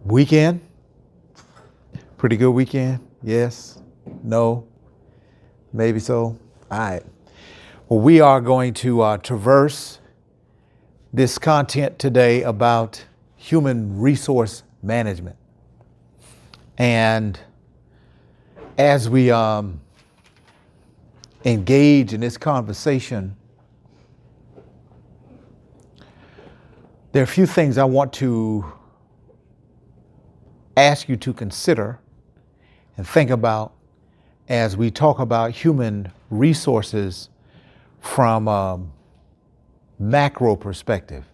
Weekend? Pretty good weekend? Yes? No? Maybe so? All right. Well, we are going to traverse this content today about human resource management. And as we engage in this conversation, there are a few things I want to ask you to consider and think about as we talk about human resources from a macro perspective.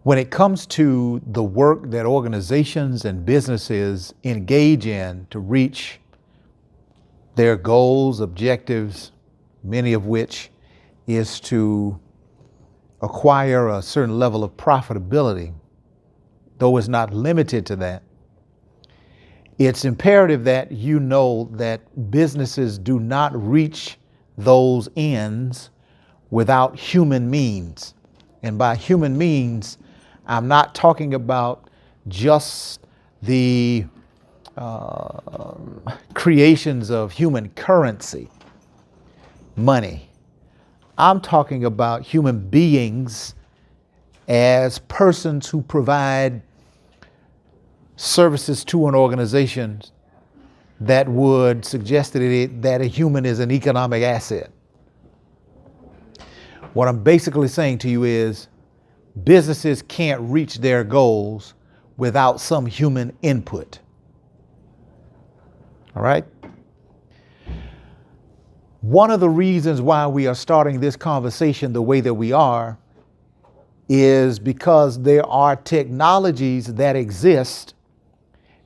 When it comes to the work that organizations and businesses engage in to reach their goals, objectives, many of which is to acquire a certain level of profitability, though it's not limited to that, it's imperative that you know that businesses do not reach those ends without human means. And by human means, I'm not talking about just the creations of human currency, money. I'm talking about human beings as persons who provide services to an organization that would suggest that a human is an economic asset. What I'm basically saying to you is businesses can't reach their goals without some human input. All right? One of the reasons why we are starting this conversation the way that we are is because there are technologies that exist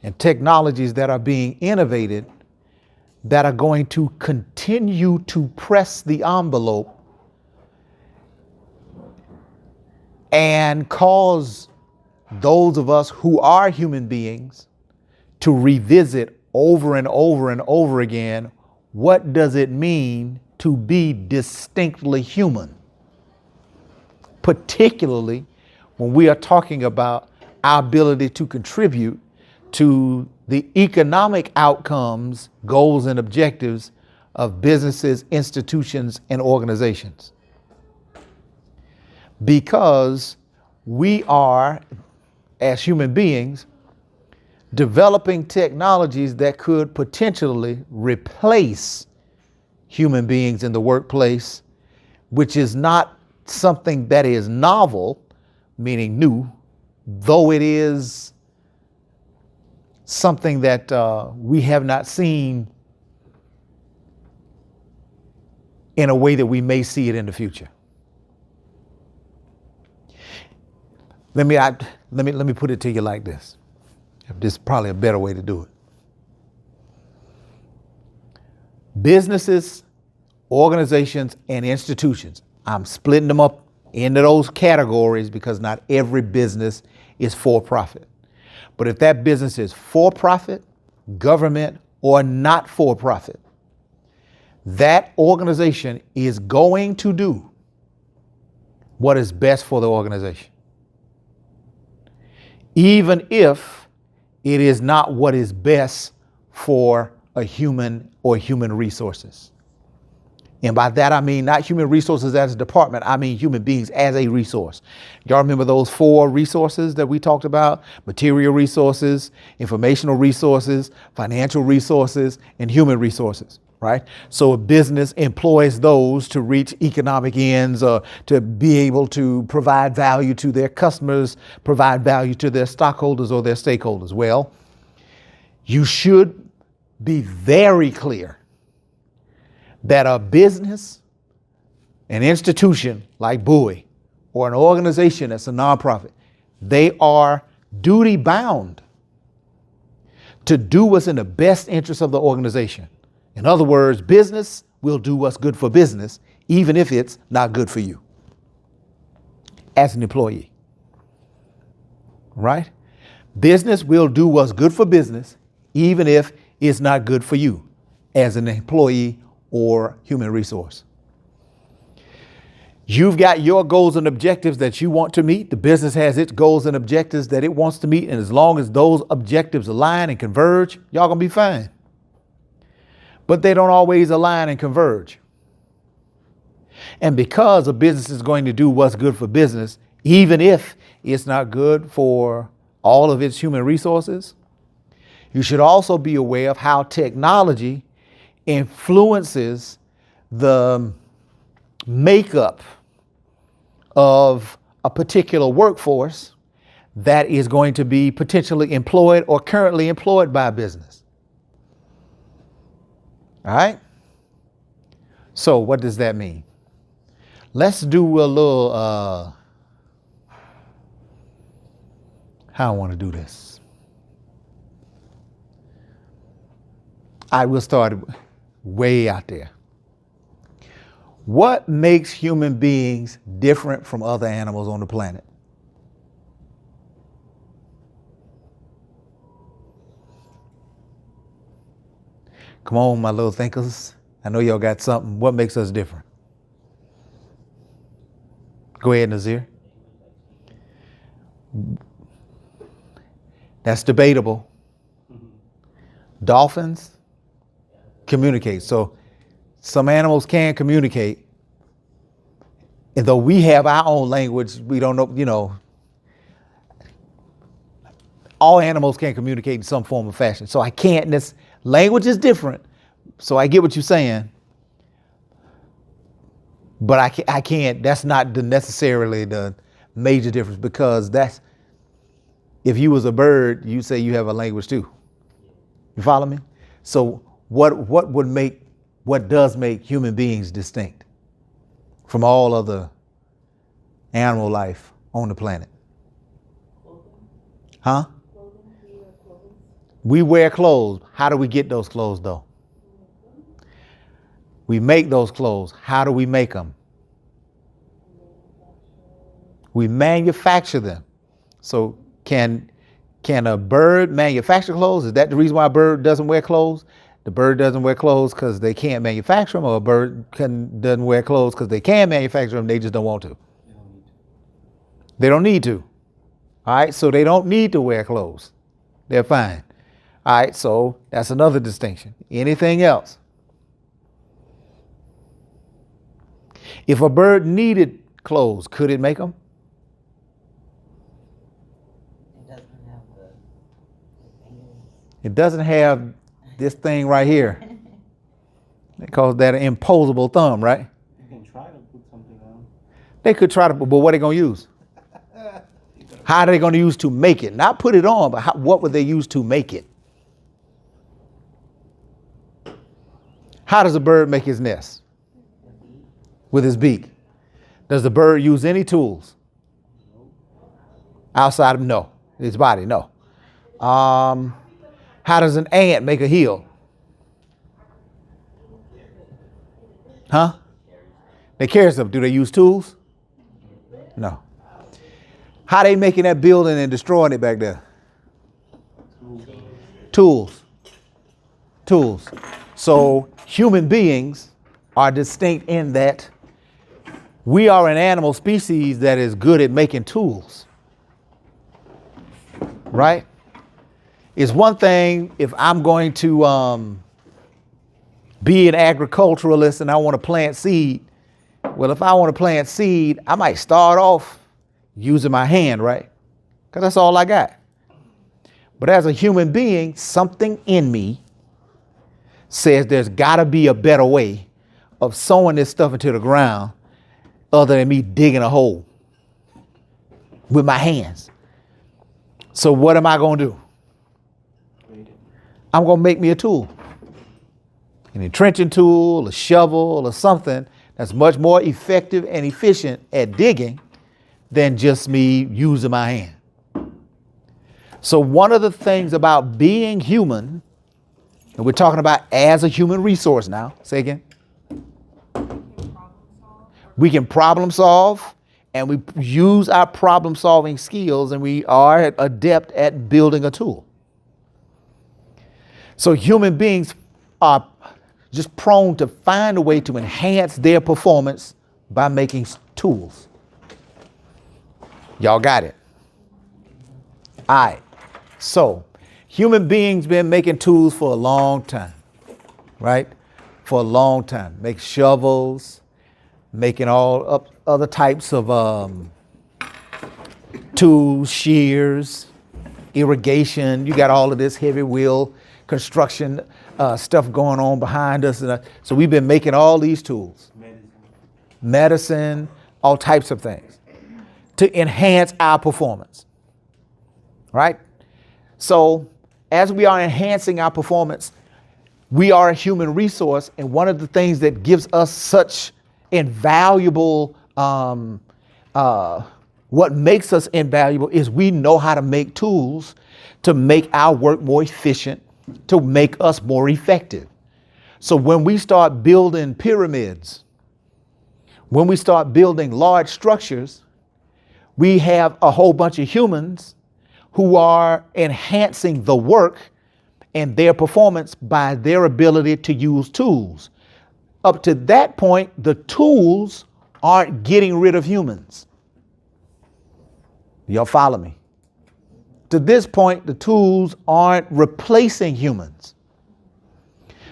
and technologies that are being innovated that are going to continue to press the envelope and cause those of us who are human beings to revisit over and over and over again, what does it mean to be distinctly human? Particularly when we are talking about our ability to contribute to the economic outcomes, goals, and objectives of businesses, institutions, and organizations. Because we are, as human beings, developing technologies that could potentially replace human beings in the workplace, which is not something that is novel, meaning new, though it is something that we have not seen in a way that we may see it in the future. Let me put it to you like this. This is probably a better way to do it. Businesses, organizations, and institutions, I'm splitting them up into those categories because not every business is for profit. But if that business is for profit, government, or not for profit, that organization is going to do what is best for the organization, even if it is not what is best for a human or human resources. And by that, I mean not human resources as a department, I mean human beings as a resource. Y'all remember those 4 resources that we talked about? Material resources, informational resources, financial resources, and human resources, right? So a business employs those to reach economic ends, or to be able to provide value to their customers, provide value to their stockholders or their stakeholders. Well, you should be very clear that a business, an institution like Bowie, or an organization that's a nonprofit, they are duty bound to do what's in the best interest of the organization. In other words, business will do what's good for business, even if it's not good for you as an employee, right? Business will do what's good for business, even if it's not good for you as an employee or human resource. You've got your goals and objectives that you want to meet. The business has its goals and objectives that it wants to meet. And as long as those objectives align and converge, y'all gonna be fine. But they don't always align and converge. And because a business is going to do what's good for business, even if it's not good for all of its human resources, you should also be aware of how technology influences the makeup of a particular workforce that is going to be potentially employed or currently employed by a business. All right? So what does that mean? Let's do a little, how I want to do this. I will start way out there. What makes human beings different from other animals on the planet? Come on, my little thinkers. I know y'all got something. What makes us different? Go ahead, Nazir. That's debatable. Dolphins communicate. So some animals can communicate. And though we have our own language, we don't know, all animals can communicate in some form or fashion. So I can't, this language is different. So I get what you're saying. But I can't, that's not necessarily the major difference, because that's, if you was a bird, you say you have a language too. You follow me? So what does make human beings distinct from all other animal life on the planet? Huh? We wear clothes. How do we get those clothes though? We make those clothes. How do we make them? We manufacture them. So can a bird manufacture clothes? Is that the reason why a bird doesn't wear clothes? The bird doesn't wear clothes because they can't manufacture them, or a bird doesn't wear clothes because they can manufacture them, they just don't want to. They don't need to. All right, so they don't need to wear clothes. They're fine. All right, so that's another distinction. Anything else? If a bird needed clothes, could it make them? It doesn't have this thing right here. They call that an imposable thumb, right? You can try to put something on. They could try to, but what are they going to use? How are they going to use to make it? Not put it on, but what would they use to make it? How does a bird make his nest? With his beak. Does the bird use any tools? Outside of, no. His body, no. How does an ant make a hill? Huh? They carry stuff. Do they use tools? No. How they making that building and destroying it back there? Tools. Tools. So human beings are distinct in that we are an animal species that is good at making tools. Right? It's one thing if I'm going to be an agriculturalist and I want to plant seed. Well, if I want to plant seed, I might start off using my hand, right? Because that's all I got. But as a human being, something in me says there's got to be a better way of sowing this stuff into the ground other than me digging a hole with my hands. So what am I going to do? I'm going to make me a tool. An entrenching tool, a shovel, or something that's much more effective and efficient at digging than just me using my hand. So one of the things about being human, and we're talking about as a human resource now, say again. We can problem solve, and we use our problem solving skills, and we are adept at building a tool. So human beings are just prone to find a way to enhance their performance By making tools. Y'all got it? All right. So human beings been making tools for a long time, right? For a long time. Make shovels, making all other types of tools, shears, irrigation. You got all of this heavy wheel construction stuff going on behind us. So we've been making all these tools. Medicine, all types of things to enhance our performance, right? So as we are enhancing our performance, we are a human resource. And one of the things that gives us such invaluable, what makes us invaluable is we know how to make tools to make our work more efficient, to make us more effective. So when we start building pyramids, when we start building large structures, we have a whole bunch of humans who are enhancing the work and their performance by their ability to use tools. Up to that point, the tools aren't getting rid of humans. Y'all follow me? To this point, the tools aren't replacing humans.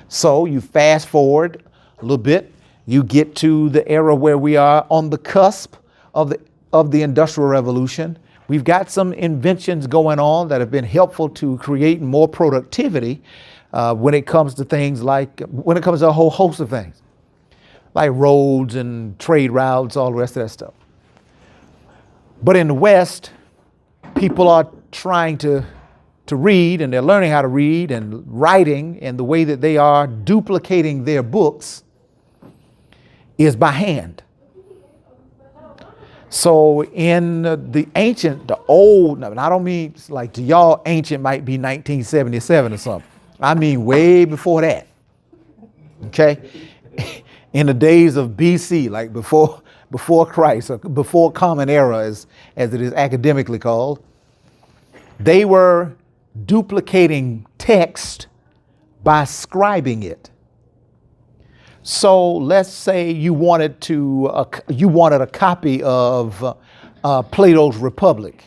So you fast forward a little bit, you get to the era where we are on the cusp of the Industrial Revolution. We've got some inventions going on that have been helpful to create more productivity when it comes to things like, when it comes to a whole host of things, like roads and trade routes, all the rest of that stuff. But in the West, people are trying to read, and they're learning how to read and writing, and the way that they are duplicating their books is by hand. So in the ancient, the old, and I don't mean like to y'all ancient might be 1977 or something. I mean way before that. Okay? In the days of BC, like before Christ, or before Common Era as it is academically called, they were duplicating text by scribing it. So let's say you wanted a copy of Plato's Republic,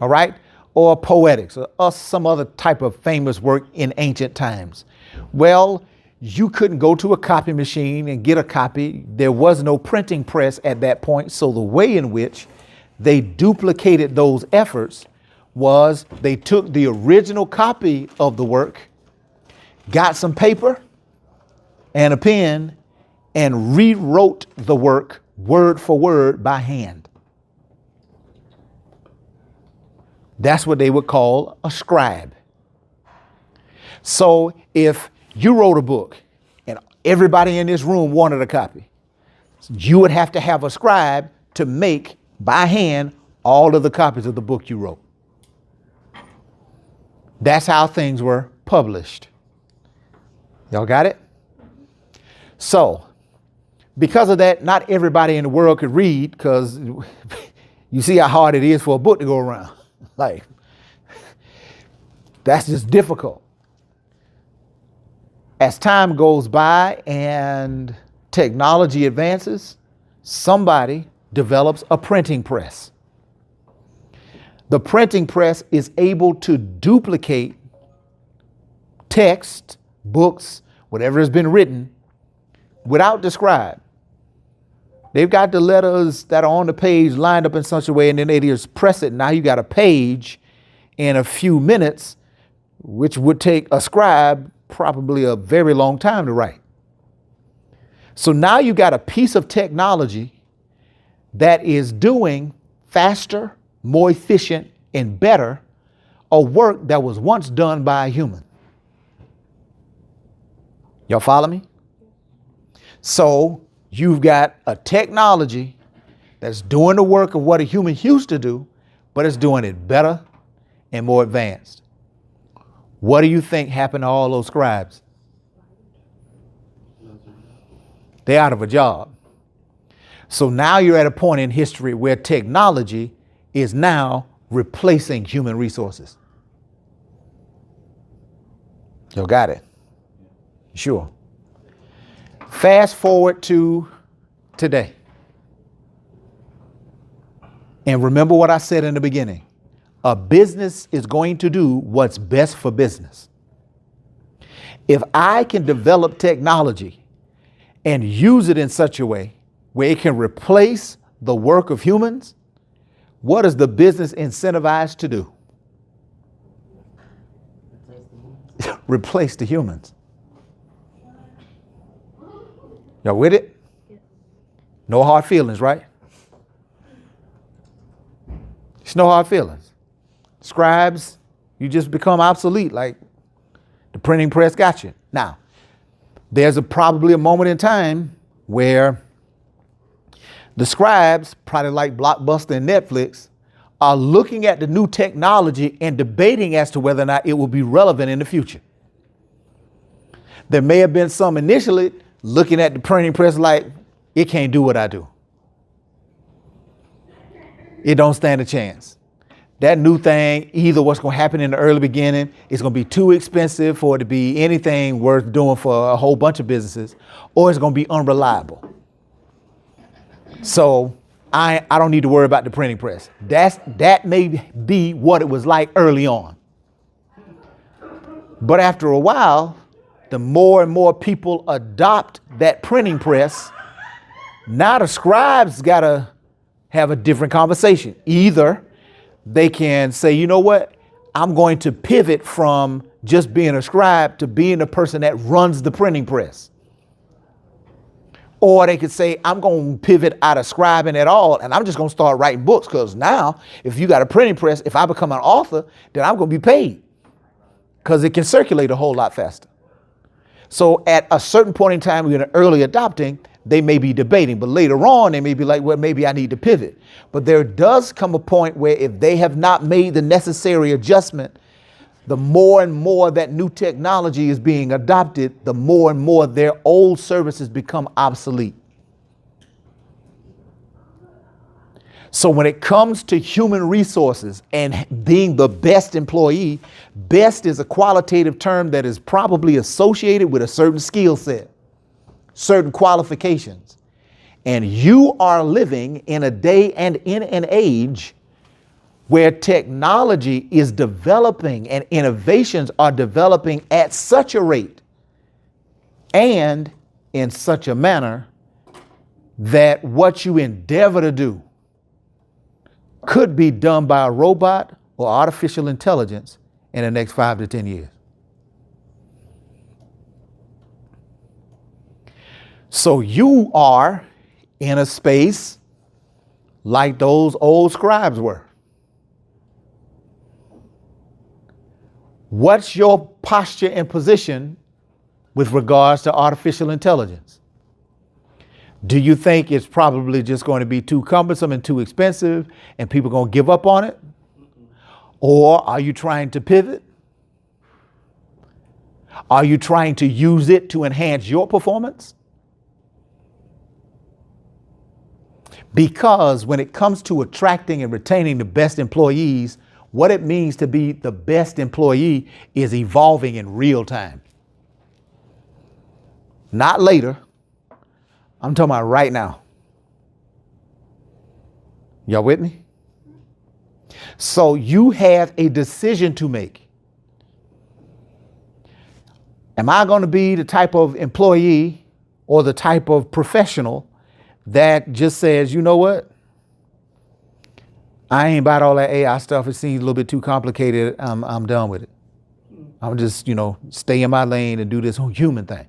all right, or Poetics, or some other type of famous work in ancient times. Well, you couldn't go to a copy machine and get a copy. There was no printing press at that point. So the way in which they duplicated those efforts was they took the original copy of the work, got some paper and a pen, and rewrote the work word for word by hand. That's what they would call a scribe. So if you wrote a book and everybody in this room wanted a copy, you would have to have a scribe to make by hand all of the copies of the book you wrote. That's how things were published. Y'all got it? So, because of that, not everybody in the world could read, because you see how hard it is for a book to go around. Like, that's just difficult. As time goes by and technology advances, somebody develops a printing press. The printing press is able to duplicate text, books, whatever has been written, without the scribe. They've got the letters that are on the page lined up in such a way, and then they just press it. Now you got a page in a few minutes, which would take a scribe probably a very long time to write. So now you got a piece of technology that is doing faster, more efficient, and better a work that was once done by a human. Y'all follow me? So you've got a technology that's doing the work of what a human used to do, but it's doing it better and more advanced. What do you think happened to all those scribes? They're out of a job. So now you're at a point in history where technology is now replacing human resources. Y'all got it? Sure. Fast forward to today. And remember what I said in the beginning. A business is going to do what's best for business. If I can develop technology and use it in such a way where it can replace the work of humans, what is the business incentivized to do? Replace the humans. Y'all with it? No hard feelings, right? It's no hard feelings. Scribes, you just become obsolete like the printing press got you. Now, there's probably a moment in time where the scribes, probably like Blockbuster and Netflix, are looking at the new technology and debating as to whether or not it will be relevant in the future. There may have been some initially looking at the printing press like, it can't do what I do. It don't stand a chance. That new thing, either what's going to happen in the early beginning, it's going to be too expensive for it to be anything worth doing for a whole bunch of businesses, or it's going to be unreliable. So I don't need to worry about the printing press. That may be what it was like early on. But after a while, the more and more people adopt that printing press, now the scribes got to have a different conversation. Either they can say, you know what, I'm going to pivot from just being a scribe to being the person that runs the printing press. Or they could say, I'm going to pivot out of scribing at all, and I'm just going to start writing books, because now if you got a printing press, if I become an author, then I'm going to be paid because it can circulate a whole lot faster. So at a certain point in time, we're early adopting, they may be debating, but later on, they may be like, well, maybe I need to pivot. But there does come a point where if they have not made the necessary adjustment, the more and more that new technology is being adopted, the more and more their old services become obsolete. So when it comes to human resources and being the best employee, best is a qualitative term that is probably associated with a certain skill set, certain qualifications. And you are living in a day and in an age where technology is developing and innovations are developing at such a rate and in such a manner that what you endeavor to do could be done by a robot or artificial intelligence in the next 5 to 10 years. So you are in a space like those old scribes were. What's your posture and position with regards to artificial intelligence? Do you think it's probably just going to be too cumbersome and too expensive and people are going to give up on it? Or are you trying to pivot? Are you trying to use it to enhance your performance? Because when it comes to attracting and retaining the best employees, what it means to be the best employee is evolving in real time. Not later. I'm talking about right now. Y'all with me? So you have a decision to make. Am I going to be the type of employee or the type of professional that just says, you know what? I ain't about all that AI stuff. It seems a little bit too complicated. I'm done with it. I'm just, stay in my lane and do this whole human thing.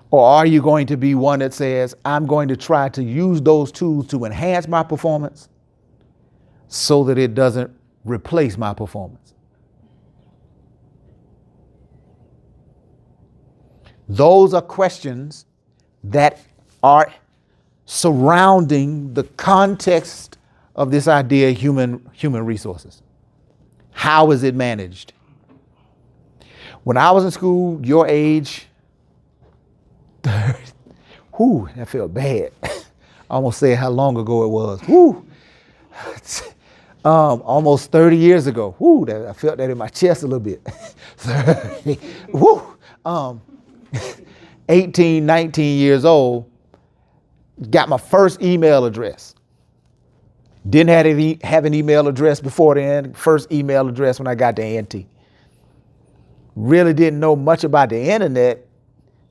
Or are you going to be one that says, I'm going to try to use those tools to enhance my performance so that it doesn't replace my performance? Those are questions that are surrounding the context of this idea of human resources. How is it managed? When I was in school, your age, whew, that felt bad. I almost said how long ago it was. Whew. Almost 30 years ago. Whew, I felt that in my chest a little bit. 30. Whew. 18, 19 years old, Got my first email address. Didn't have an email address before then. First email address when I got to A&T. Really didn't know much about the internet.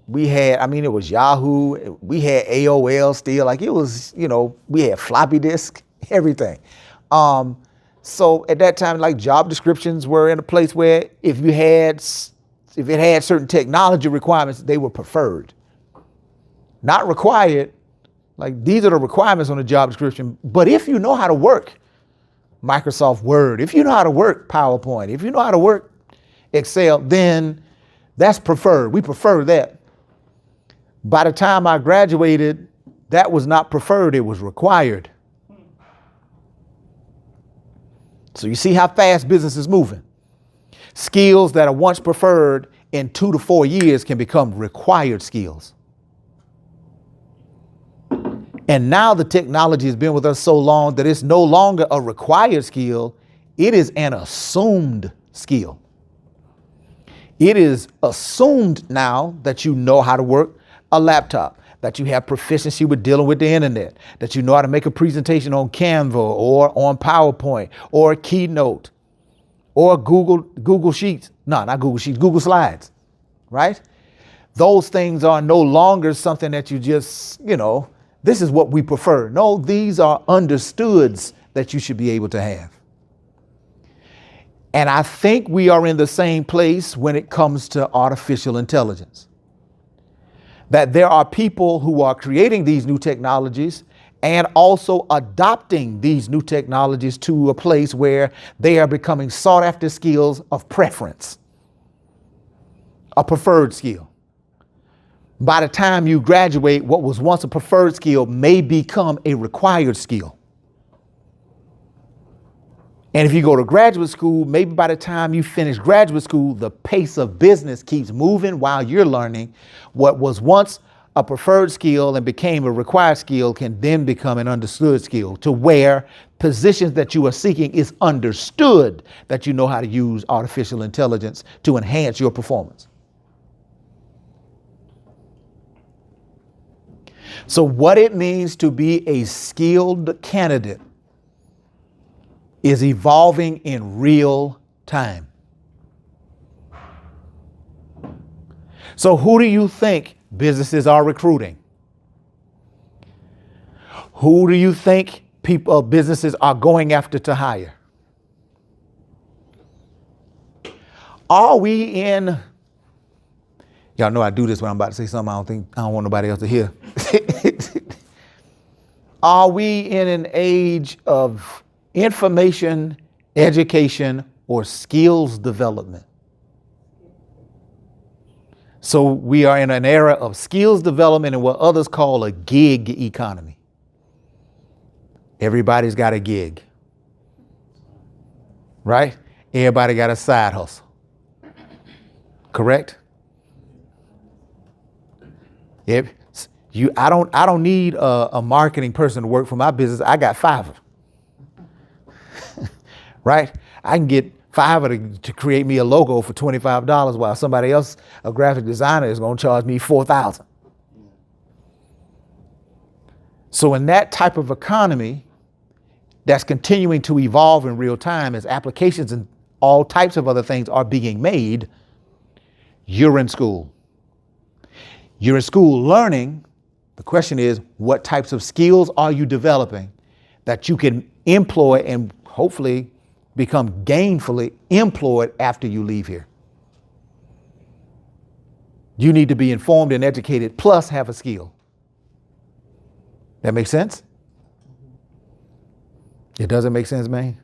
We had, it was Yahoo. We had AOL still. Like it was, we had floppy disk, everything. So at that time, like job descriptions were in a place where if it had certain technology requirements, they were preferred. Not required. Like these are the requirements on the job description. But if you know how to work Microsoft Word, if you know how to work PowerPoint, if you know how to work Excel, then that's preferred. We prefer that. By the time I graduated, that was not preferred, it was required. So you see how fast business is moving. Skills that are once preferred in 2 to 4 years can become required skills. And now the technology has been with us so long that it's no longer a required skill. It is an assumed skill. It is assumed now that you know how to work a laptop, that you have proficiency with dealing with the internet, that you know how to make a presentation on Canva or on PowerPoint or Keynote or Google Sheets. No, not Google Sheets, Google Slides, right? Those things are no longer something that you just, this is what we prefer. No, these are understoods that you should be able to have. And I think we are in the same place when it comes to artificial intelligence. That there are people who are creating these new technologies and also adopting these new technologies to a place where they are becoming sought after skills of preference, a preferred skill. By the time you graduate, what was once a preferred skill may become a required skill. And if you go to graduate school, maybe by the time you finish graduate school, the pace of business keeps moving while you're learning. What was once a preferred skill and became a required skill can then become an understood skill, to where positions that you are seeking is understood that you know how to use artificial intelligence to enhance your performance. So what it means to be a skilled candidate is evolving in real time. So who do you think businesses are recruiting? Who do you think businesses are going after to hire? Are we in, y'all know I do this when I'm about to say something I don't want nobody else to hear. Are we in an age of information, education, or skills development? So we are in an era of skills development and what others call a gig economy. Everybody's got a gig, right? Everybody got a side hustle, correct? I don't need a marketing person to work for my business. I got 5 of them. Right? I can get 5 of them to create me a logo for $25 while somebody else, a graphic designer, is going to charge me $4,000. So in that type of economy that's continuing to evolve in real time as applications and all types of other things are being made, you're in school. You're in school learning. The question is, what types of skills are you developing that you can employ and hopefully become gainfully employed after you leave here? You need to be informed and educated, plus have a skill. That makes sense? It doesn't make sense, man?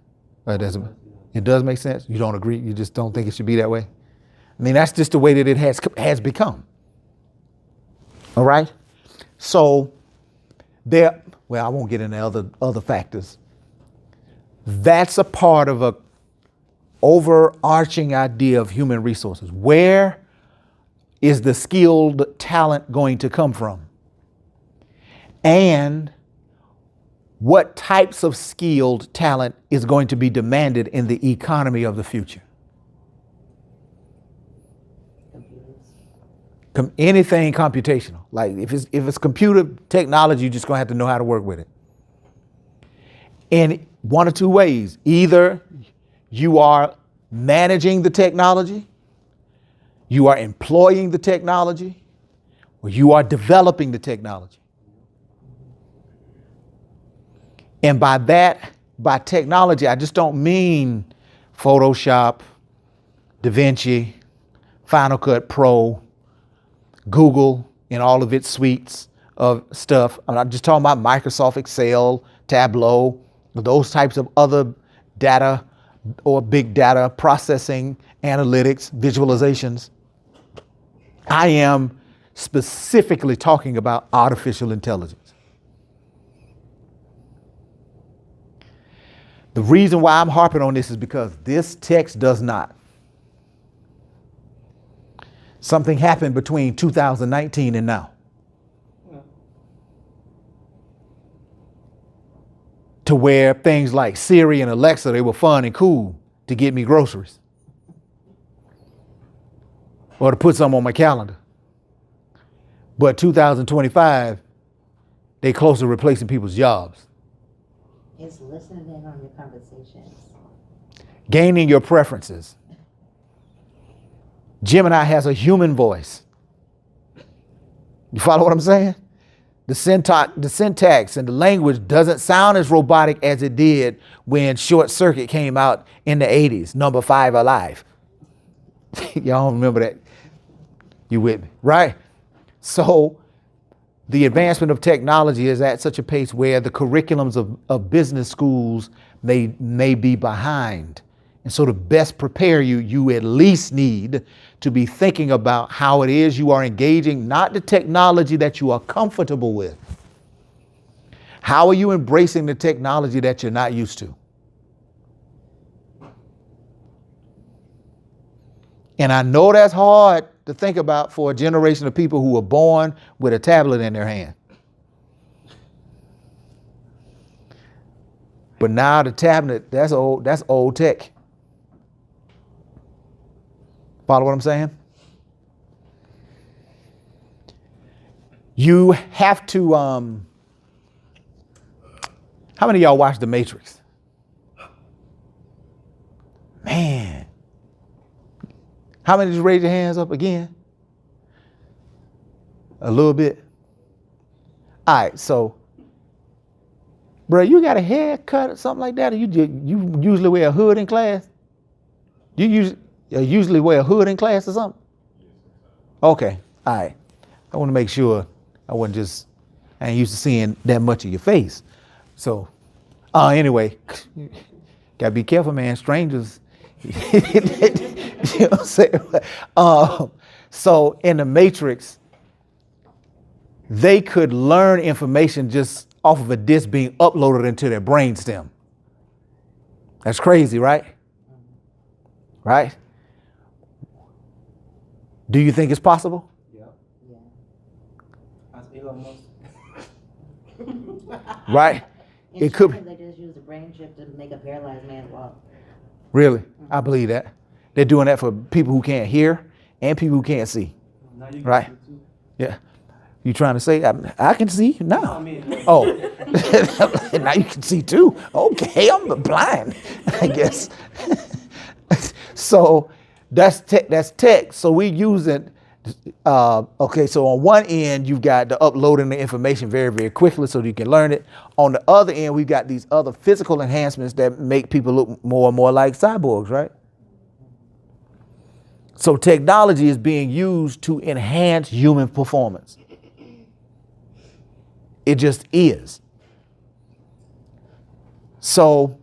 It does make sense? You don't agree? You just don't think it should be that way? I mean, that's just the way that it has become. All right? So I won't get into other factors. That's a part of a overarching idea of human resources. Where is the skilled talent going to come from? And what types of skilled talent is going to be demanded in the economy of the future? Anything computational. Like if it's computer technology, you're just gonna have to know how to work with it. In one or two ways. Either you are managing the technology, you are employing the technology, or you are developing the technology. And by technology, I just don't mean Photoshop, DaVinci, Final Cut Pro, Google and all of its suites of stuff. I'm not just talking about Microsoft Excel, Tableau, those types of other data or big data processing, analytics, visualizations. I am specifically talking about artificial intelligence. The reason why I'm harping on this is because this text does not. Something happened between 2019 and now. To where things like Siri and Alexa, they were fun and cool to get me groceries. Or to put something on my calendar. But 2025, they close to replacing people's jobs. It's listening in on your conversations. Gaining your preferences. Gemini has a human voice. You follow what I'm saying? The syntax and the language doesn't sound as robotic as it did when Short Circuit came out in the 80s, number 5 Alive. Y'all don't remember that? You with me, right? So the advancement of technology is at such a pace where the curriculums of business schools may be behind. And so to best prepare you, you at least need to be thinking about how it is you are engaging, not the technology that you are comfortable with. How are you embracing the technology that you're not used to? And I know that's hard to think about for a generation of people who were born with a tablet in their hand. But now the tablet, that's old tech. Follow what I'm saying? You have to, how many of y'all watch The Matrix? Man. How many just raise your hands up again? A little bit. All right, so, bro, you got a haircut or something like that, or you usually wear a hood in class? You usually wear a hood in class or something? Okay, all right. I want to make sure I ain't used to seeing that much of your face. So, anyway, gotta be careful, man. Strangers. You know what I'm saying? So in the Matrix, they could learn information just off of a disc being uploaded into their brainstem. That's crazy, right? Right? Do you think it's possible? Yeah. As Elon Musk. Right? It could be. They just use the brain chip to make a paralyzed man walk. Really? I believe that. They're doing that for people who can't hear and people who can't see. Now you can Right? see it too. Yeah. You trying to say I can see now? I mean, Oh, now you can see too. Okay, I'm blind, I guess. So that's tech. So we using. Okay, so on one end, you've got the uploading the information very, very quickly so you can learn it. On the other end, we've got these other physical enhancements that make people look more and more like cyborgs, right? So technology is being used to enhance human performance. It just is. So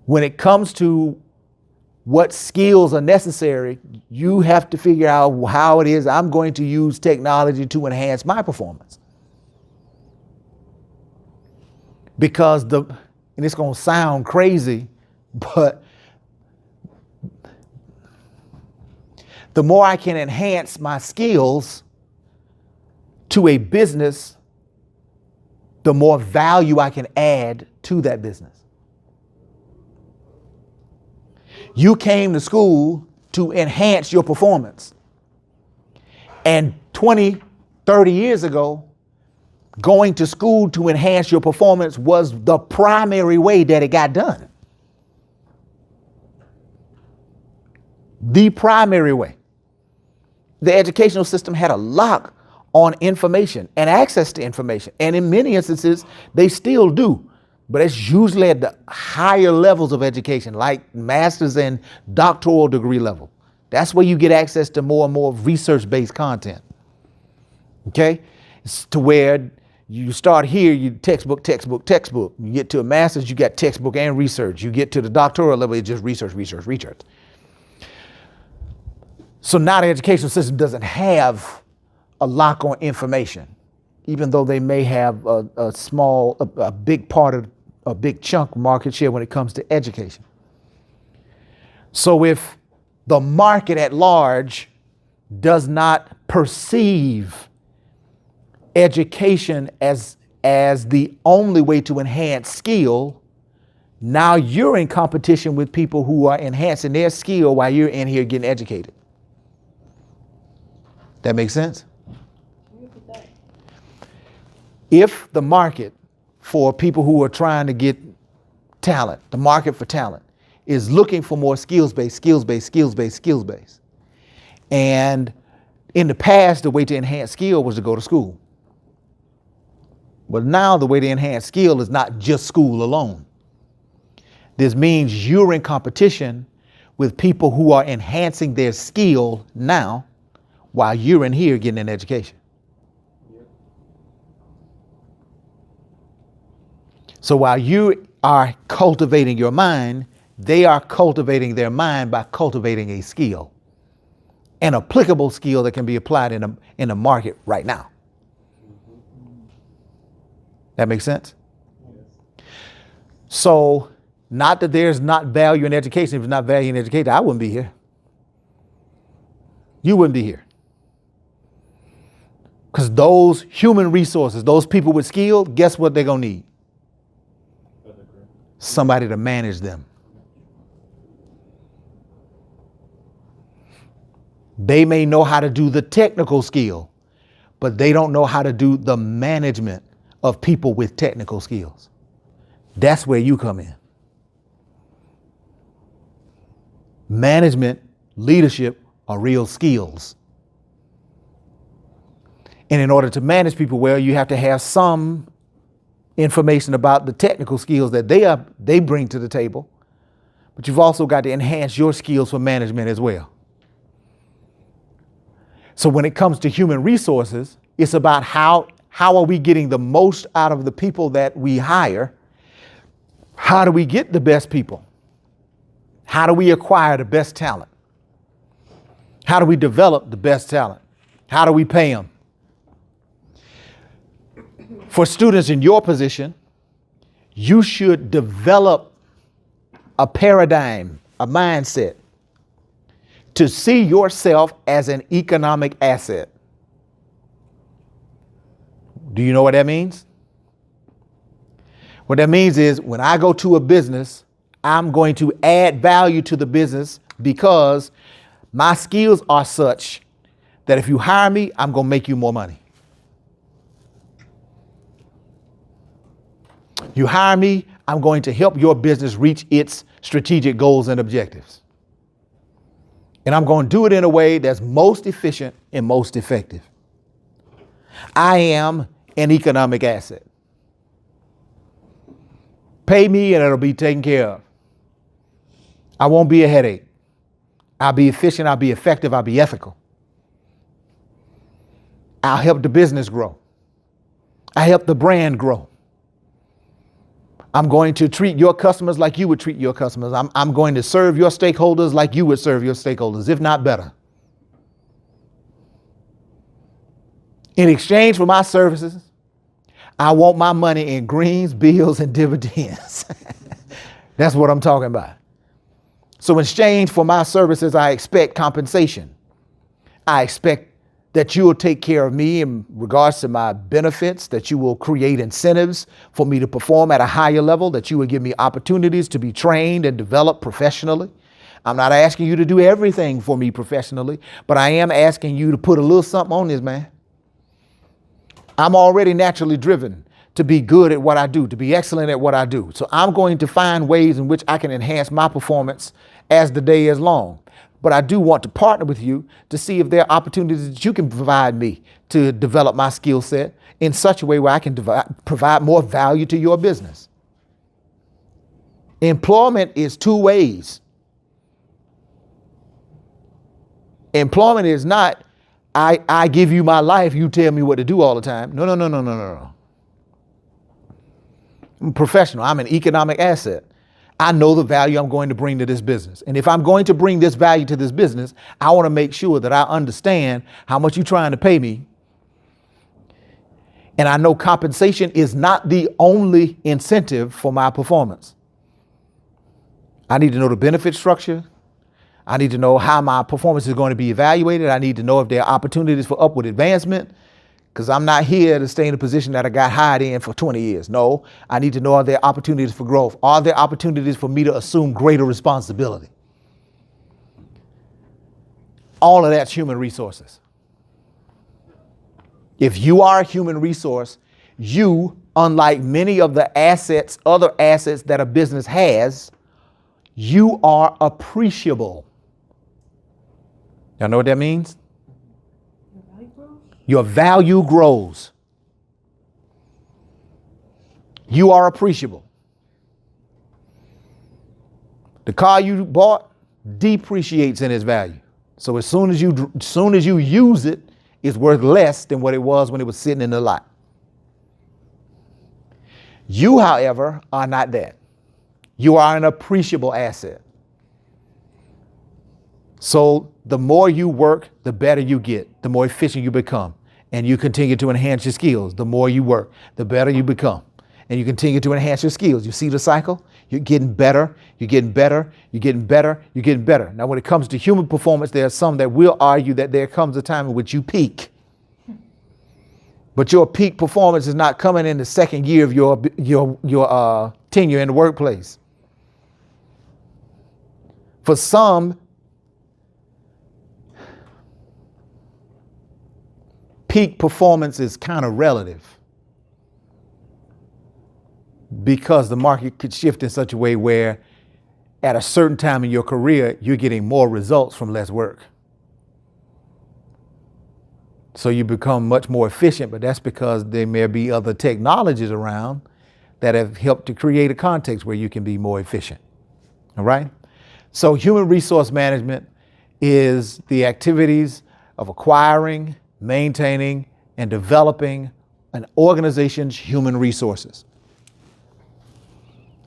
when it comes to what skills are necessary, you have to figure out how it is I'm going to use technology to enhance my performance. Because and it's going to sound crazy, but the more I can enhance my skills to a business, the more value I can add to that business. You came to school to enhance your performance. And 20, 30 years ago, going to school to enhance your performance was the primary way that it got done. The primary way. The educational system had a lock on information and access to information. And in many instances, they still do. But it's usually at the higher levels of education, like master's and doctoral degree level. That's where you get access to more and more research-based content. Okay? It's to where you start here, you textbook. You get to a master's, you got textbook and research. You get to the doctoral level, it's just research. So now the educational system doesn't have a lock on information, even though they may have a big part of a big chunk market share when it comes to education. So if the market at large does not perceive education as the only way to enhance skill, now you're in competition with people who are enhancing their skill while you're in here getting educated. That makes sense? If the market for people who are trying to get talent, the market for talent, is looking for more skills-based. And in the past, the way to enhance skill was to go to school. But now the way to enhance skill is not just school alone. This means you're in competition with people who are enhancing their skill now while you're in here getting an education. So while you are cultivating your mind, they are cultivating their mind by cultivating a skill, an applicable skill that can be applied in the market right now. That makes sense? So not that there's not value in education. If there's not value in education, I wouldn't be here. You wouldn't be here. Because those human resources, those people with skill, guess what they're going to need? Somebody to manage them. They may know how to do the technical skill, but they don't know how to do the management of people with technical skills. That's where you come in. Management, leadership are real skills. And in order to manage people well, you have to have some information about the technical skills that they bring to the table, but you've also got to enhance your skills for management as well. So when it comes to human resources, it's about how are we getting the most out of the people that we hire? How do we get the best people? How do we acquire the best talent? How do we develop the best talent? How do we pay them? For students in your position, you should develop a paradigm, a mindset to see yourself as an economic asset. Do you know what that means? What that means is when I go to a business, I'm going to add value to the business because my skills are such that if you hire me, I'm going to make you more money. You hire me, I'm going to help your business reach its strategic goals and objectives. And I'm going to do it in a way that's most efficient and most effective. I am an economic asset. Pay me and it'll be taken care of. I won't be a headache. I'll be efficient, I'll be effective, I'll be ethical. I'll help the business grow. I help the brand grow. I'm going to treat your customers like you would treat your customers. I'm going to serve your stakeholders like you would serve your stakeholders, if not better. In exchange for my services, I want my money in greens, bills, and dividends. That's what I'm talking about. So in exchange for my services, I expect compensation. I expect that you will take care of me in regards to my benefits, that you will create incentives for me to perform at a higher level, that you will give me opportunities to be trained and developed professionally. I'm not asking you to do everything for me professionally, but I am asking you to put a little something on this, man. I'm already naturally driven to be good at what I do, to be excellent at what I do. So I'm going to find ways in which I can enhance my performance as the day is long. But I do want to partner with you to see if there are opportunities that you can provide me to develop my skill set in such a way where I can provide more value to your business. Employment is two ways. Employment is not, I give you my life, you tell me what to do all the time. No. I'm a professional. I'm an economic asset. I know the value I'm going to bring to this business. And if I'm going to bring this value to this business, I want to make sure that I understand how much you're trying to pay me. And I know compensation is not the only incentive for my performance. I need to know the benefit structure. I need to know how my performance is going to be evaluated. I need to know if there are opportunities for upward advancement, because I'm not here to stay in a position that I got hired in for 20 years. No, I need to know, are there opportunities for growth? Are there opportunities for me to assume greater responsibility? All of that's human resources. If you are a human resource, you, unlike many of the assets, other assets that a business has, you are appreciable. Y'all know what that means? Your value grows. You are appreciable. The car you bought depreciates in its value. So as soon as you use it, it's worth less than what it was when it was sitting in the lot. You, however, are not that. You are an appreciable asset. So the more you work, the better you get, the more efficient you become, and you continue to enhance your skills. The more you work, the better you become, and you continue to enhance your skills. You see the cycle? You're getting better, you're getting better, you're getting better, you're getting better. Now, when it comes to human performance, there are some that will argue that there comes a time in which you peak. But your peak performance is not coming in the second year of your tenure in the workplace. For some, peak performance is kind of relative because the market could shift in such a way where at a certain time in your career, you're getting more results from less work. So you become much more efficient, but that's because there may be other technologies around that have helped to create a context where you can be more efficient. All right? So human resource management is the activities of acquiring, maintaining, and developing an organization's human resources.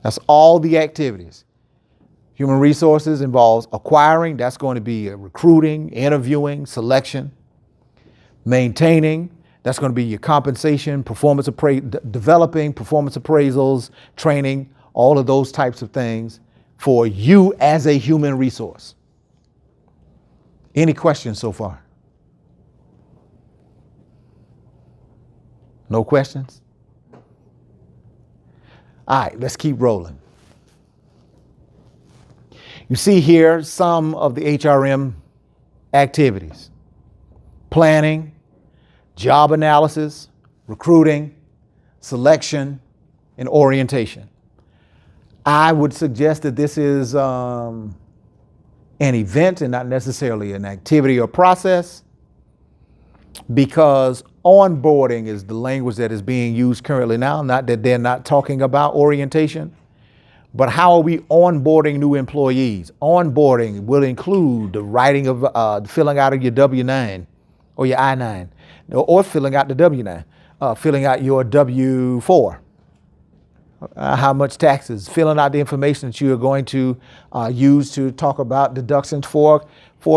That's all the activities. Human resources involves acquiring, that's going to be recruiting, interviewing, selection. Maintaining, that's going to be your compensation, developing performance appraisals, training, all of those types of things for you as a human resource. Any questions so far? No questions? All right, let's keep rolling. You see here some of the HRM activities: planning, job analysis, recruiting, selection, and orientation. I would suggest that this is an event and not necessarily an activity or process, because onboarding is the language that is being used currently now. Not that they're not talking about orientation, but how are we onboarding new employees? Onboarding will include the writing of, filling out of your W-9 or your I-9, or filling out the W-9, filling out your W-4. How much taxes, filling out the information that you are going to use to talk about deductions for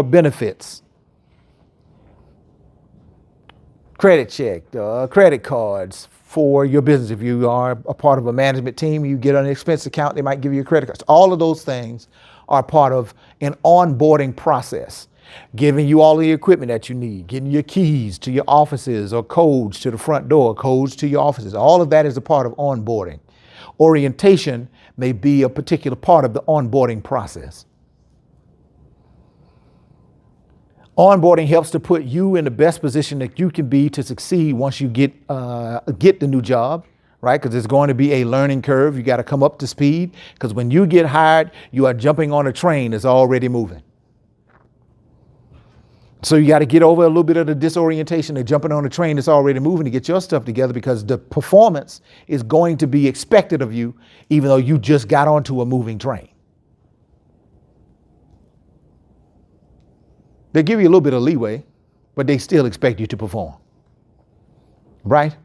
benefits. Credit check, credit cards for your business. If you are a part of a management team, you get an expense account, they might give you a credit card. All of those things are part of an onboarding process. Giving you all the equipment that you need, getting your keys to your offices or codes to the front door, codes to your offices. All of that is a part of onboarding. Orientation may be a particular part of the onboarding process. Onboarding helps to put you in the best position that you can be to succeed once you get the new job, right? Because there's going to be a learning curve. You got to come up to speed, because when you get hired, you are jumping on a train that's already moving. So you got to get over a little bit of the disorientation of jumping on a train that's already moving to get your stuff together, because the performance is going to be expected of you, even though you just got onto a moving train. They give you a little bit of leeway, but they still expect you to perform, right?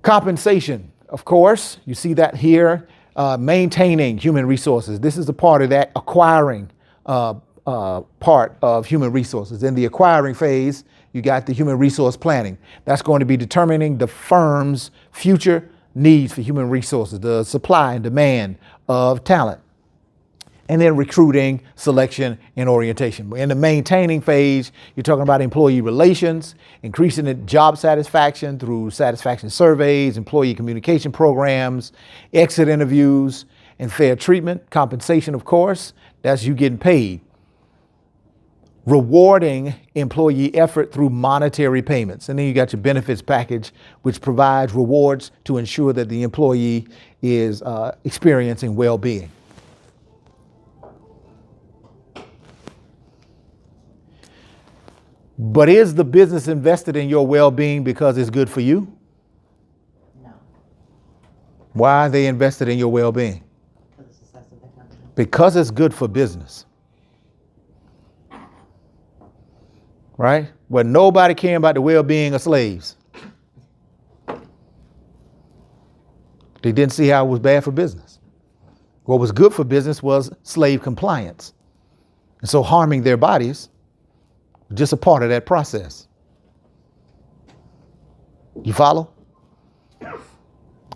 Compensation, of course, you see that here. Maintaining human resources. This is a part of that acquiring part of human resources. In the acquiring phase, you got the human resource planning. That's going to be determining the firm's future needs for human resources, the supply and demand of talent. And then recruiting, selection, and orientation. In the maintaining phase, you're talking about employee relations, increasing the job satisfaction through satisfaction surveys, employee communication programs, exit interviews, and fair treatment. Compensation, of course, that's you getting paid. Rewarding employee effort through monetary payments. And then you got your benefits package, which provides rewards to ensure that the employee is experiencing well-being. But is the business invested in your well-being because it's good for you? No, Why are they invested in your well-being? for the success of the company. Because it's good for business. Right? Where nobody caring about the well-being of slaves. They didn't see how it was bad for business. What was good for business was slave compliance. And so harming their bodies, just a part of that process. You follow?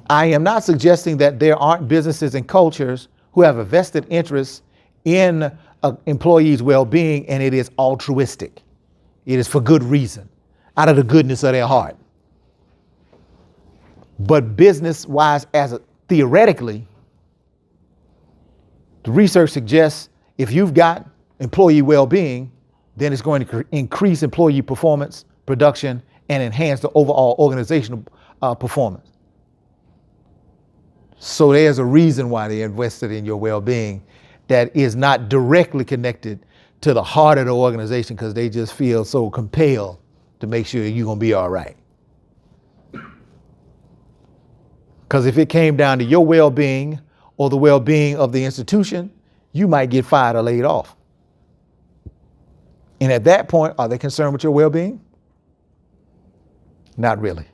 I am not suggesting that there aren't businesses and cultures who have a vested interest in employees' well-being, and it is altruistic. It is for good reason, out of the goodness of their heart. But business-wise, theoretically, the research suggests if you've got employee well-being, then it's going to increase employee performance, production, and enhance the overall organizational performance. So there's a reason why they invested in your well-being that is not directly connected to the heart of the organization, because they just feel so compelled to make sure you're going to be all right. Because if it came down to your well-being or the well-being of the institution, you might get fired or laid off. And at that point, are they concerned with your well-being? Not really.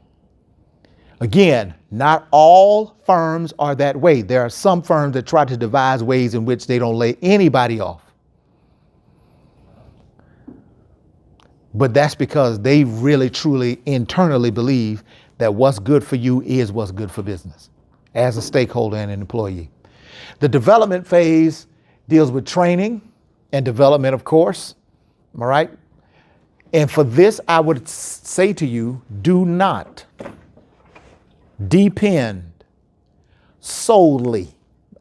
Again, not all firms are that way. There are some firms that try to devise ways in which they don't lay anybody off. But that's because they really, truly, internally believe that what's good for you is what's good for business as a stakeholder and an employee. The development phase deals with training and development, of course. All right. And for this, I would say to you, do not depend solely,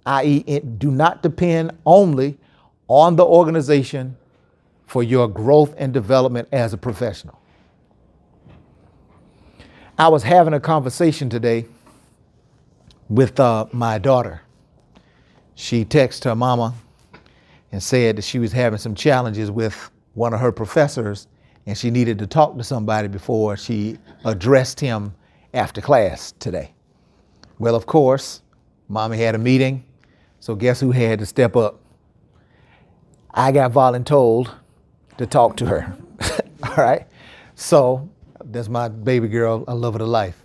i.e., do not depend only on the organization for your growth and development as a professional. I was having a conversation today with my daughter. She texted her mama and said that she was having some challenges with one of her professors, and she needed to talk to somebody before she addressed him after class today. Well, of course, Mommy had a meeting, so guess who had to step up? I got voluntold to talk to her. All right? So that's my baby girl. I love her to life.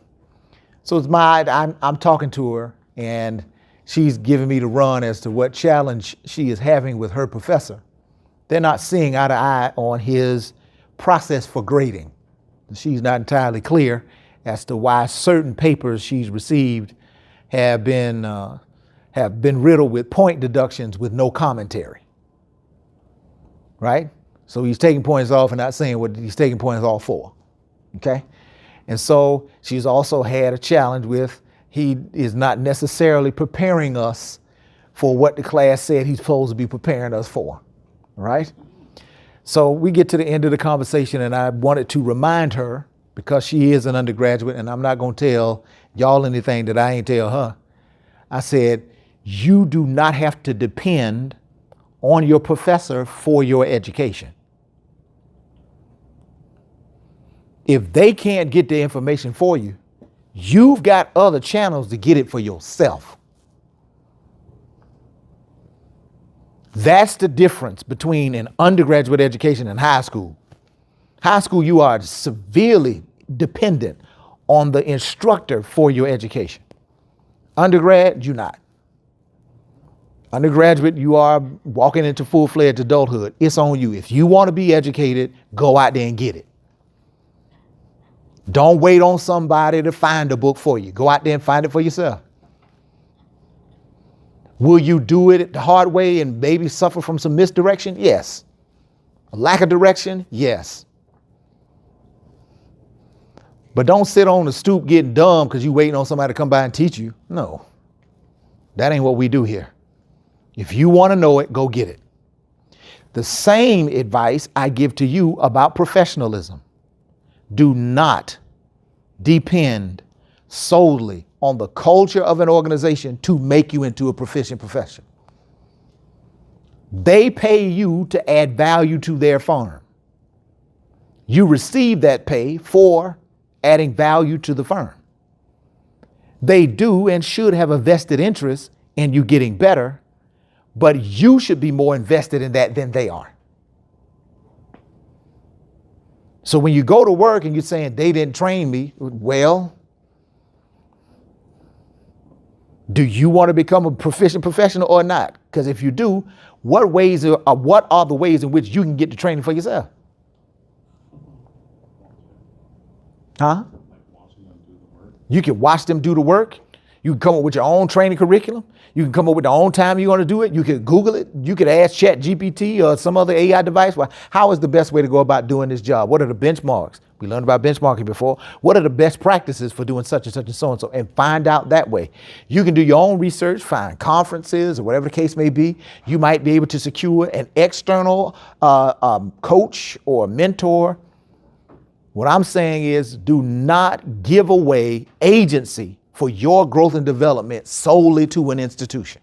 So I'm talking to her, and she's giving me the run as to what challenge she is having with her professor. They're not seeing eye to eye on his process for grading. She's not entirely clear as to why certain papers she's received have been riddled with point deductions with no commentary. Right? So he's taking points off and not saying what he's taking points off for. Okay? And so she's also had a challenge with he is not necessarily preparing us for what the class said he's supposed to be preparing us for. Right? So we get to the end of the conversation, and I wanted to remind her, because she is an undergraduate, and I'm not going to tell y'all anything that I ain't tell her. I said, you do not have to depend on your professor for your education. If they can't get the information for you, you've got other channels to get it for yourself. That's the difference between an undergraduate education and high school. High school, you are severely dependent on the instructor for your education. Undergrad, you're not. Undergraduate, you are walking into full-fledged adulthood. It's on you. If you want to be educated, go out there and get it. Don't wait on somebody to find a book for you. Go out there and find it for yourself. Will you do it the hard way and maybe suffer from some misdirection? Yes. A lack of direction? Yes. But don't sit on the stoop getting dumb because you're waiting on somebody to come by and teach you. No. That ain't what we do here. If you want to know it, go get it. The same advice I give to you about professionalism. Do not depend solely on the culture of an organization to make you into a proficient professional. They pay you to add value to their firm. You receive that pay for adding value to the firm. They do and should have a vested interest in you getting better, but you should be more invested in that than they are. So when you go to work and you're saying they didn't train me, well, do you want to become a proficient professional or not? Because if you do, what are the ways in which you can get the training for yourself? Huh? You can watch them do the work. You can come up with your own training curriculum. You can come up with the own time you're going to do it. You can Google it. You could ask ChatGPT or some other AI device. Well, how is the best way to go about doing this job? What are the benchmarks? We learned about benchmarking before. What are the best practices for doing such and such and so and so? And find out that way. You can do your own research, find conferences or whatever the case may be. You might be able to secure an external coach or mentor. What I'm saying is, do not give away agency for your growth and development solely to an institution.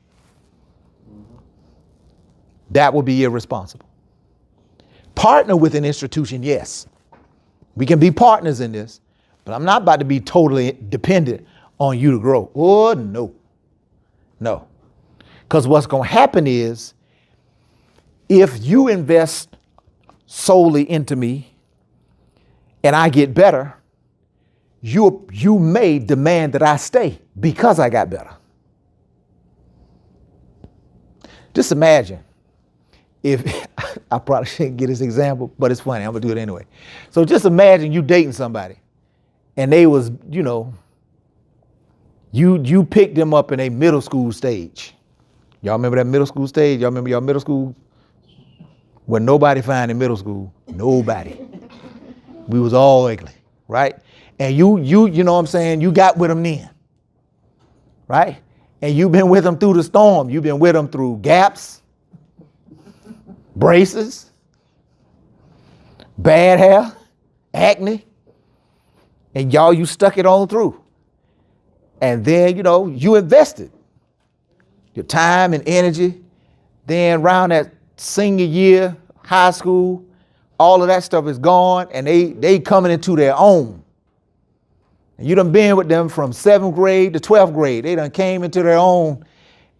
That would be irresponsible. Partner with an institution, yes. We can be partners in this, but I'm not about to be totally dependent on you to grow. Oh, no. No. Because what's going to happen is, if you invest solely into me and I get better, you may demand that I stay because I got better. Just imagine if, I probably shouldn't get this example, but it's funny, I'm gonna do it anyway. So just imagine you dating somebody and they was, you picked them up in a middle school stage. Y'all remember that middle school stage? Y'all remember y'all middle school? When nobody fine in middle school, nobody. We was all ugly, right? And you know what I'm saying? You got with them then, right? And you've been with them through the storm. You've been with them through gaps, braces, bad hair, acne, and you stuck it on through. And then, you invested your time and energy. Then around that senior year, high school, all of that stuff is gone and they coming into their own. You done been with them from 7th grade to 12th grade. They done came into their own,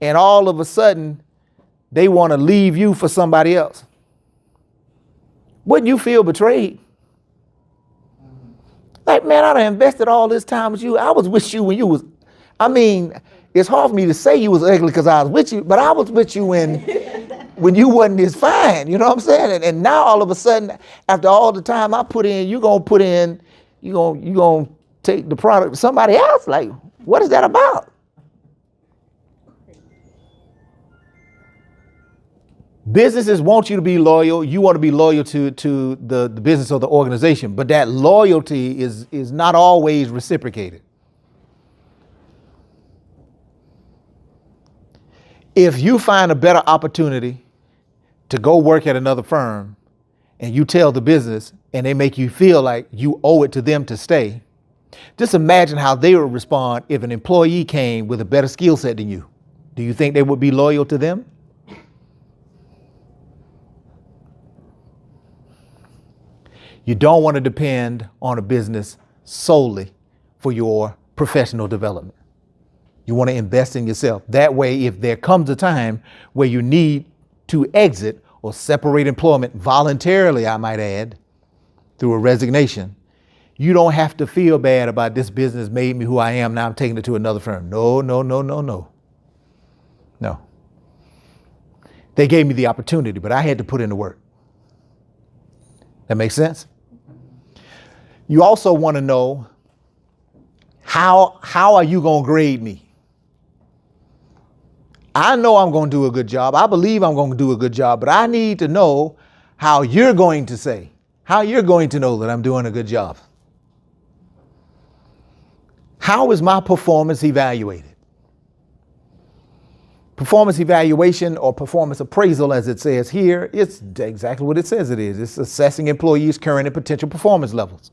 and all of a sudden, they want to leave you for somebody else. Wouldn't you feel betrayed? Like, man, I done invested all this time with you. I was with you when you was, it's hard for me to say you was ugly because I was with you, but I was with you when you wasn't as fine, you know what I'm saying? And now all of a sudden, after all the time I put in, you gonna take the product to somebody else. Like, what is that about? Businesses want you to be loyal. You want to be loyal to the business or the organization, but that loyalty is not always reciprocated. If you find a better opportunity to go work at another firm and you tell the business and they make you feel like you owe it to them to stay, just imagine how they would respond if an employee came with a better skill set than you. Do you think they would be loyal to them? You don't want to depend on a business solely for your professional development. You want to invest in yourself. That way, if there comes a time where you need to exit or separate employment voluntarily, I might add, through a resignation, you don't have to feel bad about this business made me who I am. Now I'm taking it to another firm. No. They gave me the opportunity, but I had to put in the work. That makes sense? You also want to know how are you going to grade me? I know I'm going to do a good job. I believe I'm going to do a good job, but I need to know how you're going to say, how you're going to know that I'm doing a good job. How is my performance evaluated? Performance evaluation or performance appraisal, as it says here, it's exactly what it says it is. It's assessing employees' current and potential performance levels.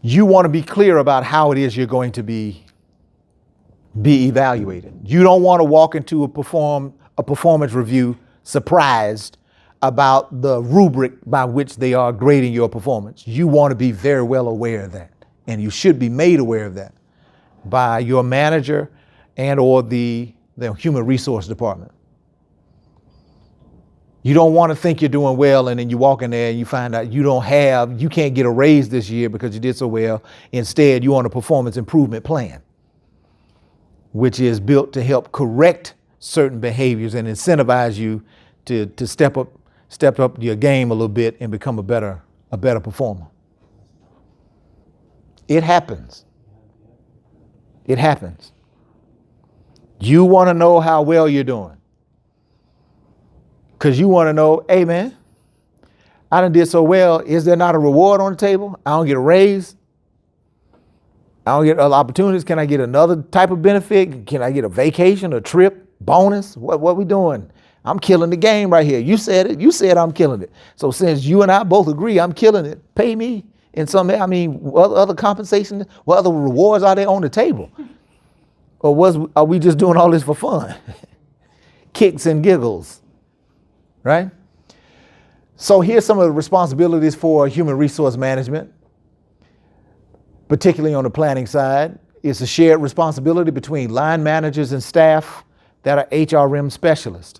You want to be clear about how it is you're going to be evaluated. You don't want to walk into a performance review surprised about the rubric by which they are grading your performance. You want to be very well aware of that, and you should be made aware of that by your manager and or the human resource department. You don't want to think you're doing well and then you walk in there and you find out you can't get a raise this year because you did so well. Instead, you want a performance improvement plan, which is built to help correct certain behaviors and incentivize you to step up your game a little bit and become a better performer. It happens. It happens. You want to know how well you're doing. Because you want to know, hey man, I done did so well. Is there not a reward on the table? I don't get a raise. I don't get other opportunities. Can I get another type of benefit? Can I get a vacation, a trip, bonus? What we doing? I'm killing the game right here. You said it. You said I'm killing it. So since you and I both agree I'm killing it, pay me in some, what other compensation, what other rewards are there on the table? Or are we just doing all this for fun? Kicks and giggles, right? So here's some of the responsibilities for human resource management, particularly on the planning side. It's a shared responsibility between line managers and staff that are HRM specialists.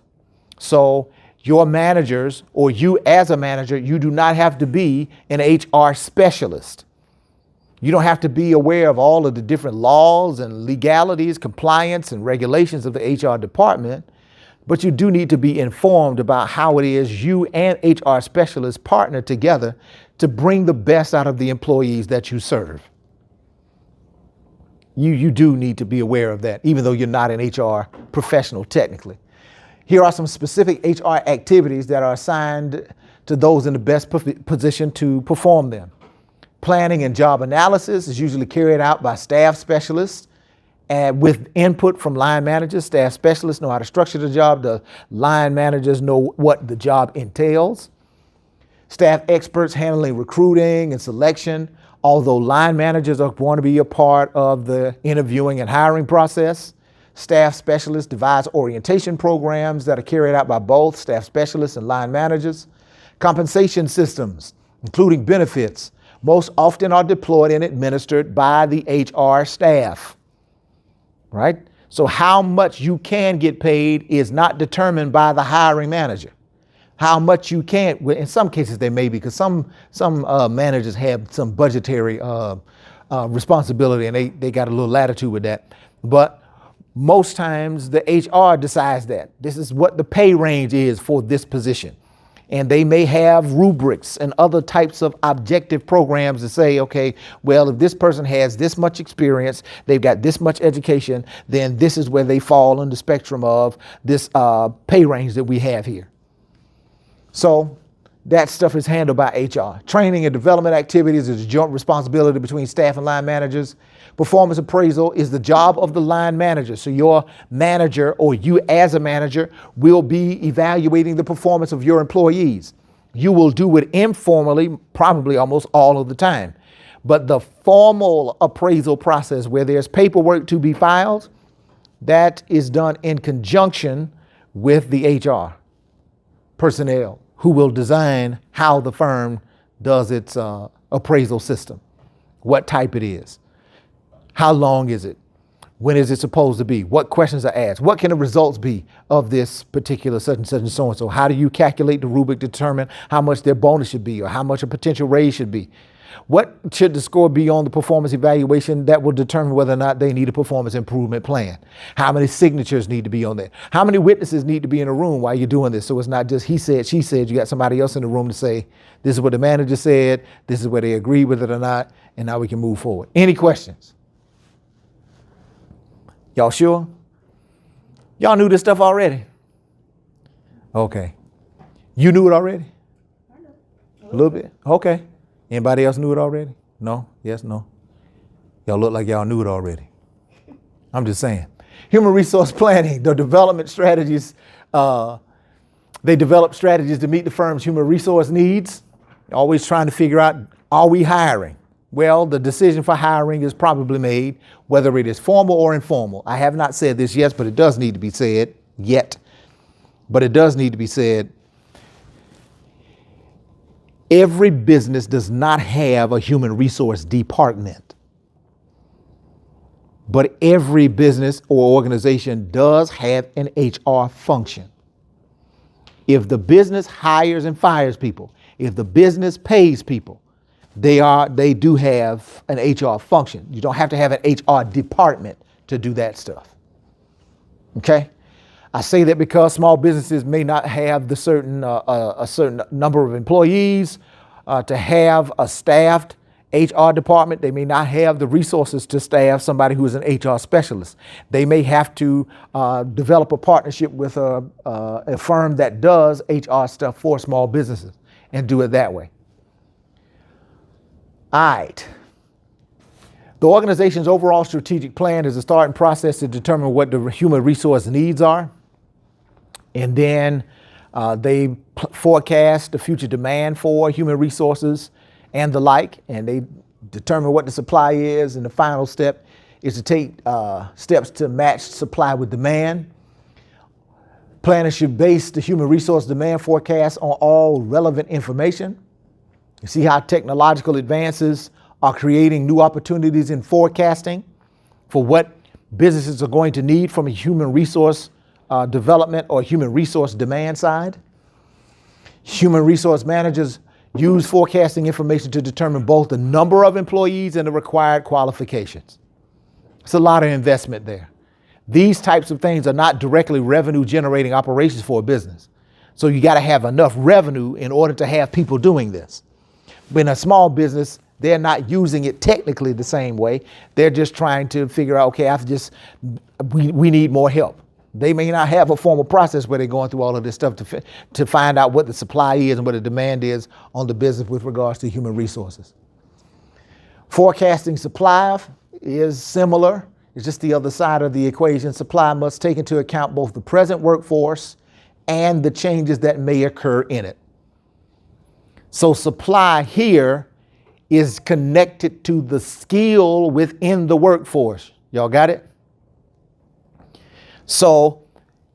So your managers, or you as a manager, you do not have to be an HR specialist. You don't have to be aware of all of the different laws and legalities, compliance and regulations of the HR department, but you do need to be informed about how it is you and HR specialists partner together to bring the best out of the employees that you serve. You do need to be aware of that, even though you're not an HR professional technically. Here are some specific HR activities that are assigned to those in the best position to perform them. Planning and job analysis is usually carried out by staff specialists and with input from line managers. Staff specialists know how to structure the job. The line managers know what the job entails. Staff experts handling recruiting and selection, although line managers are going to be a part of the interviewing and hiring process. Staff specialists devise orientation programs that are carried out by both staff specialists and line managers. Compensation systems, including benefits, most often are deployed and administered by the HR staff, right? So how much you can get paid is not determined by the hiring manager. How much you can, in some cases they may be, because some managers have some budgetary responsibility and they got a little latitude with that. But most times the HR decides that. This is what the pay range is for this position. And they may have rubrics and other types of objective programs to say, okay, well, if this person has this much experience, they've got this much education, then this is where they fall on the spectrum of this pay range that we have here. So that stuff is handled by HR. Training and development activities is a joint responsibility between staff and line managers. Performance appraisal is the job of the line manager. So your manager, or you as a manager, will be evaluating the performance of your employees. You will do it informally, probably almost all of the time. But the formal appraisal process, where there's paperwork to be filed, that is done in conjunction with the HR personnel, who will design how the firm does its appraisal system, what type it is, how long is it, when is it supposed to be, what questions are asked, what can the results be of this particular such and such and so and so. How do you calculate the rubric to determine how much their bonus should be or how much a potential raise should be? What should the score be on the performance evaluation that will determine whether or not they need a performance improvement plan? How many signatures need to be on there? How many witnesses need to be in a room while you're doing this? So it's not just he said, she said. You got somebody else in the room to say, this is what the manager said, this is whether they agree with it or not, and now we can move forward. Any questions? Y'all sure? Y'all knew this stuff already? Okay. You knew it already? A little bit? Okay. Anybody else knew it already? No? Yes? No? Y'all look like y'all knew it already. I'm just saying. Human resource planning, the development strategies, they develop strategies to meet the firm's human resource needs. Always trying to figure out, are we hiring? Well, the decision for hiring is probably made, whether it is formal or informal. I have not said this yet, but it does need to be said yet. But it does need to be said. Every business does not have a human resource department, but every business or organization does have an HR function. If the business hires and fires people, if the business pays people, they do have an HR function. You don't have to have an HR department to do that stuff. Okay? I say that because small businesses may not have a certain number of employees to have a staffed HR department. They may not have the resources to staff somebody who is an HR specialist. They may have to develop a partnership with a firm that does HR stuff for small businesses and do it that way. All right. The organization's overall strategic plan is a starting process to determine what the human resource needs are. And then they forecast the future demand for human resources and the like, and they determine what the supply is. And the final step is to take steps to match supply with demand. Planners should base the human resource demand forecast on all relevant information. You see how technological advances are creating new opportunities in forecasting for what businesses are going to need from a human resource development or human resource demand side. Human resource managers use forecasting information to determine both the number of employees and the required qualifications. It's a lot of investment there. These types of things are not directly revenue generating operations for a business. So you got to have enough revenue in order to have people doing this. But in a small business, they're not using it technically the same way. They're just trying to figure out, okay, we need more help. They may not have a formal process where they're going through all of this stuff to find out what the supply is and what the demand is on the business with regards to human resources. Forecasting supply is similar. It's just the other side of the equation. Supply must take into account both the present workforce and the changes that may occur in it. So supply here is connected to the skill within the workforce. Y'all got it? So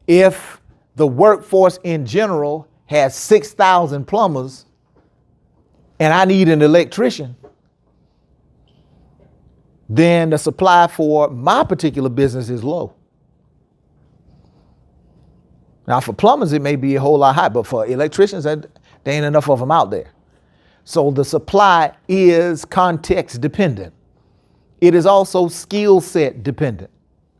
if the workforce in general has 6,000 plumbers and I need an electrician, then the supply for my particular business is low. Now for plumbers, it may be a whole lot high, but for electricians, there ain't enough of them out there. So the supply is context dependent. It is also skill set dependent,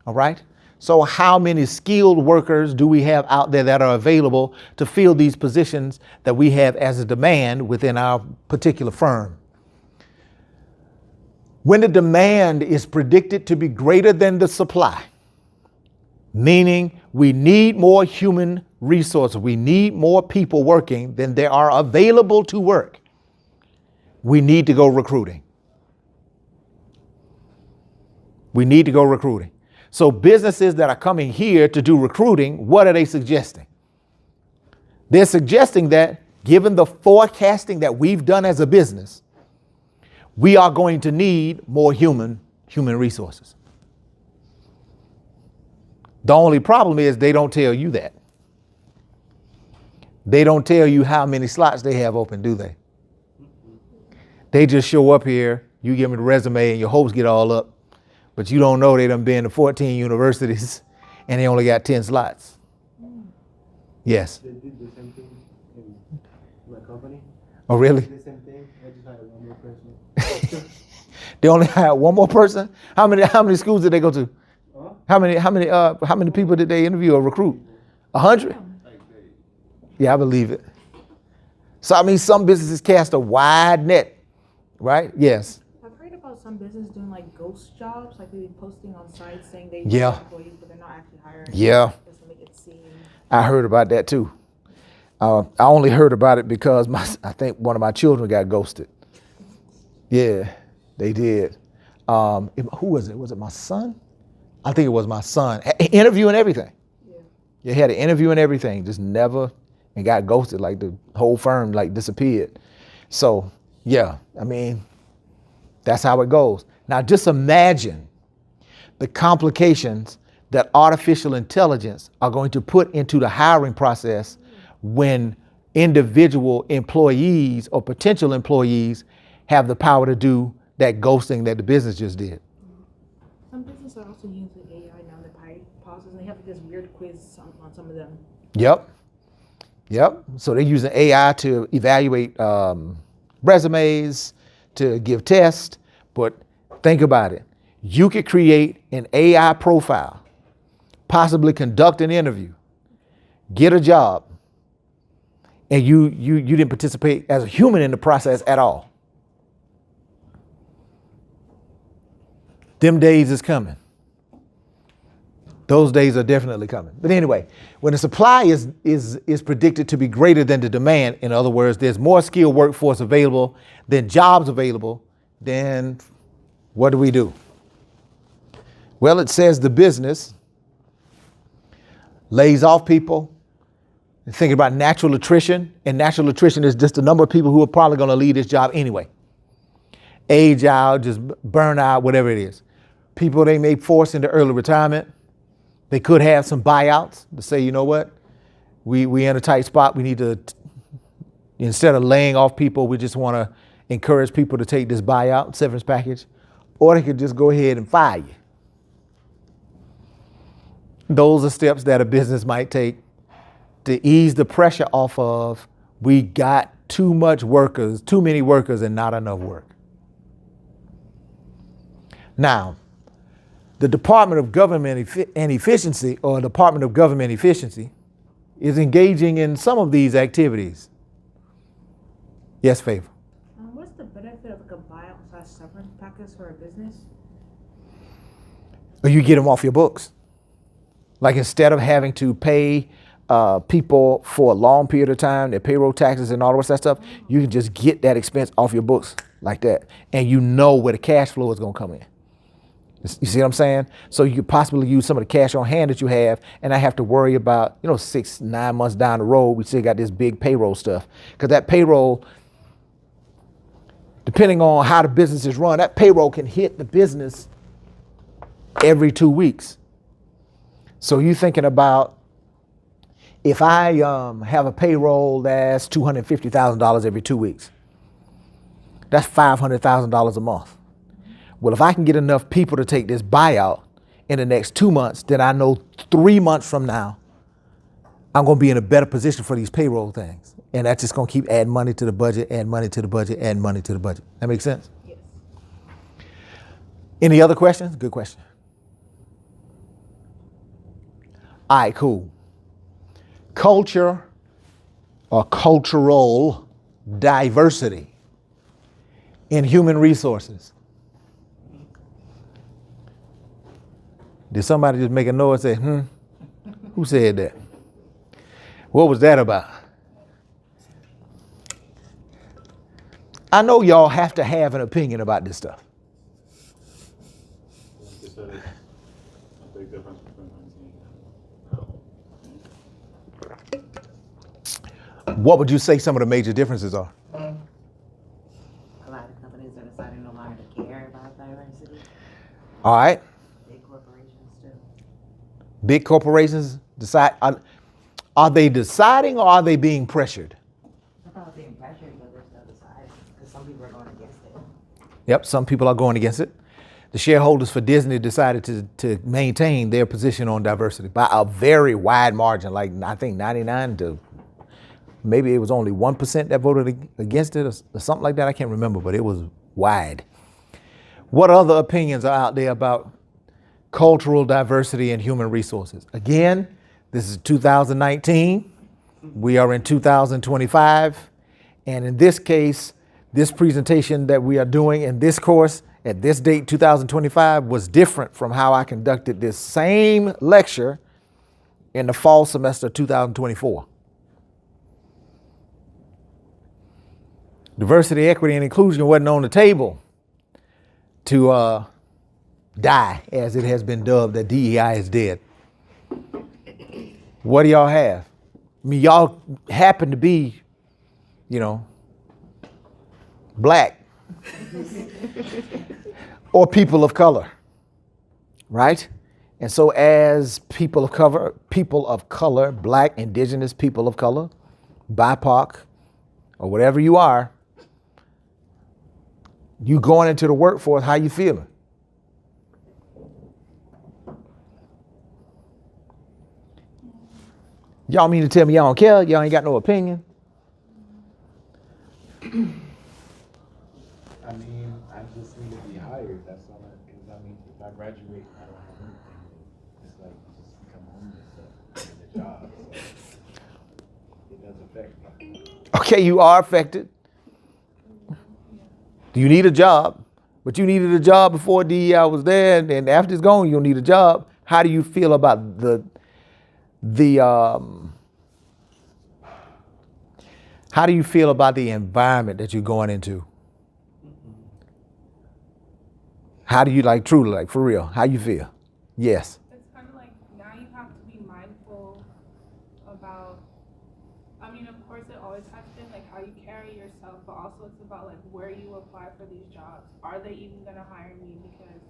all right? So how many skilled workers do we have out there that are available to fill these positions that we have as a demand within our particular firm? When the demand is predicted to be greater than the supply, Meaning we need more human resources. We need more people working than there are available to work. We need to go recruiting. We need to go recruiting. So businesses that are coming here to do recruiting, what are they suggesting? They're suggesting that given the forecasting that we've done as a business, we are going to need more human resources. The only problem is they don't tell you that. They don't tell you how many slots they have open, do they? They just show up here, you give them the resume and your hopes get all up, but you don't know they done been to 14 universities and they only got 10 slots. Yes. They did the same thing in my company. Oh, really? They did the same thing. I just hired one more person. They only hired one more person? How many schools did they go to? Huh? How many people did they interview or recruit? 100? Yeah, I believe it. So I mean, some businesses cast a wide net, right? Yes. I've heard about some business doing like ghost jobs, like they posting on sites saying they Yeah. have employees, but they're not actually hiring. Yeah. Just to make it seem. I heard about that too. I only heard about it because I think one of my children got ghosted. Yeah, they did. Who was it? Was it my son? I think it was my son. Interview and everything. Yeah. You had an interview and everything, just never, and got ghosted, like the whole firm like disappeared. So yeah, I mean, that's how it goes. Now just imagine the complications that artificial intelligence are going to put into the hiring process when individual employees or potential employees have the power to do that ghosting that the business just did. Some businesses are also using AI now in the pay pauses, and they have this weird quiz on some of them. Yep. So they're using AI to evaluate resumes, to give tests. But think about it. You could create an AI profile, possibly conduct an interview, get a job, and you didn't participate as a human in the process at all. Them days is coming. Those days are definitely coming. But anyway, when the supply is predicted to be greater than the demand, in other words, there's more skilled workforce available than jobs available, then what do? Well, it says the business lays off people, thinking about natural attrition, and natural attrition is just the number of people who are probably going to leave this job anyway. Age out, just burn out, whatever it is. People they may force into early retirement. They could have some buyouts to say, you know what, we in a tight spot. We need to, instead of laying off people, we just want to encourage people to take this buyout severance package, or they could just go ahead and fire you. Those are steps that a business might take to ease the pressure off of, we got too many workers and not enough work. Now, the Department of Government and Efficiency, or Department of Government Efficiency, is engaging in some of these activities. Yes, Favor. What's the benefit of like a buyout/severance package for a business? Or you get them off your books. Like instead of having to pay people for a long period of time, their payroll taxes and all the rest of that stuff, you can just get that expense off your books like that. And you know where the cash flow is going to come in. You see what I'm saying? So you could possibly use some of the cash on hand that you have and not have to worry about, 6-9 months down the road, we still got this big payroll stuff. Because that payroll, depending on how the business is run, that payroll can hit the business every 2 weeks. So you're thinking about, if I have a payroll that's $250,000 every 2 weeks, that's $500,000 a month. Well, if I can get enough people to take this buyout in the next 2 months, then I know 3 months from now, I'm going to be in a better position for these payroll things. And that's just going to keep adding money to the budget, adding money to the budget, adding money to the budget. That makes sense? Yes. Any other questions? Good question. All right, cool. Culture or cultural diversity in human resources. Did somebody just make a noise and say, Who said that? What was that about? I know y'all have to have an opinion about this stuff. Like you said, it's a big difference between What would you say some of the major differences are? A lot of companies are deciding no longer to care about diversity. All right. Big corporations too. Big corporations decide. Are they deciding or are they being pressured? They're probably being pressured, but they're still deciding because some people are going against it. Yep, some people are going against it. The shareholders for Disney decided to maintain their position on diversity by a very wide margin, like I think 99 to maybe it was only 1% that voted against it or something like that. I can't remember, but it was wide. What other opinions are out there about cultural diversity and human resources? Again, this is 2019. We are in 2025. And in this case, this presentation that we are doing in this course at this date, 2025, was different from how I conducted this same lecture in the fall semester of 2024. Diversity, equity, and inclusion wasn't on the table to die, as it has been dubbed, that DEI is dead. What do y'all have? I mean, y'all happen to be, black or people of color, right? And so as people of color, black, indigenous people of color, BIPOC, or whatever you are, you going into the workforce, how you feeling? Y'all mean to tell me y'all don't care? Y'all ain't got no opinion? I mean, I just need to be hired. That's all. Because I mean, if I graduate, I don't have anything. It's like you just become homeless at the job. So it does affect me. Okay, you are affected. You need a job, but you needed a job before DEI was there, and after it's gone, you'll need a job. How do you feel about how do you feel about the environment that you're going into? How do you truly, for real, how you feel? Yes. It's kind of like now you have to be mindful about, I mean, of course it always has been how you carry yourself, but also it's about where you apply for these jobs. Are they even going to hire me because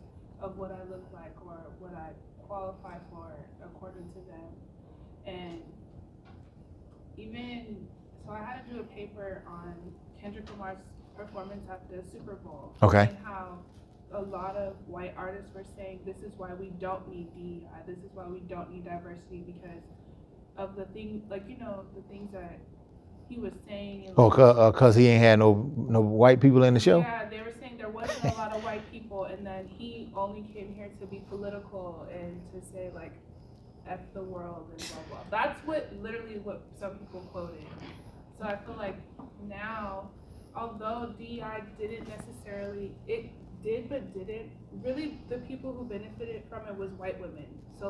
of what I look like or what I qualify for according to them? And even, so I had to do a paper on Kendrick Lamar's performance at the Super Bowl. Okay. And how a lot of white artists were saying this is why we don't need DEI, this is why we don't need diversity, because of the thing, the things that he was saying. And cause he ain't had no white people in the show? Yeah, they were saying there wasn't a lot of white people, and then he only came here to be political and to say F the world and blah blah. That's literally what some people quoted. So I feel like now, although DEI didn't necessarily, it did but didn't, really the people who benefited from it was white women. So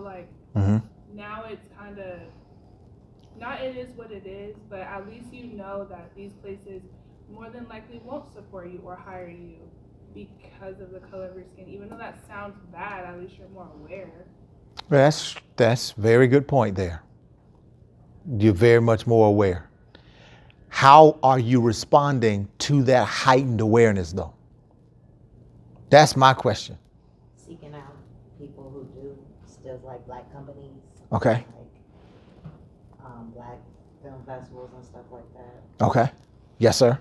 now it's kind of, not it is what it is, but at least you know that these places more than likely won't support you or hire you because of the color of your skin. Even though that sounds bad, at least you're more aware. That's very good point there. You're very much more aware. How are you responding to that heightened awareness, though? That's my question. Seeking out people who do still black companies. Okay. Black film festivals and stuff like that. Okay. Yes, sir.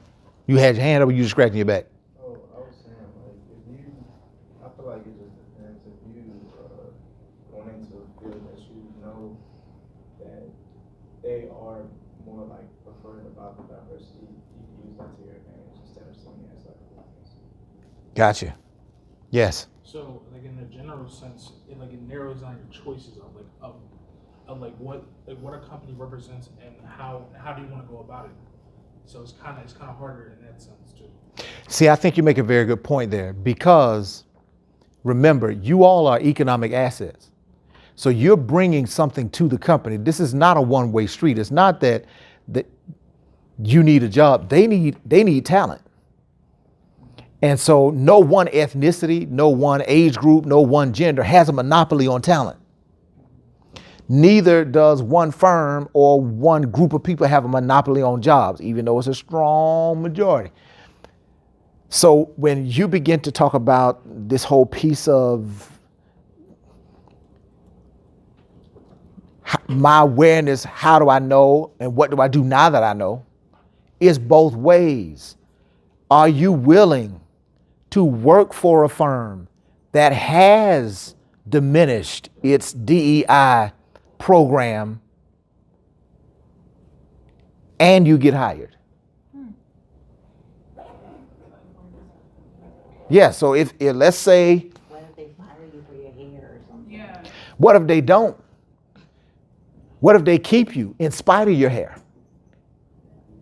You had your hand up or you just scratching your back? Oh, I was saying, I feel like it just depends if you going into a field that you know that they are more preferring about the diversity, you can use that to your advantage instead of seeing it as blackness. Gotcha. Yes. So, in a general sense, it narrows down your choices of what a company represents and how do you want to go about it. So it's kind of harder in that sense too. See, I think you make a very good point there because remember, you all are economic assets. So you're bringing something to the company. This is not a one-way street. It's not that you need a job. They need talent. And so no one ethnicity, no one age group, no one gender has a monopoly on talent. Neither does one firm or one group of people have a monopoly on jobs, even though it's a strong majority. So when you begin to talk about this whole piece of my awareness, how do I know, and what do I do now that I know, it's both ways. Are you willing to work for a firm that has diminished its DEI program and you get hired? Yeah, so if let's say, What if they fire you for your hair or something? Yeah. what if they don't? What if they keep you in spite of your hair,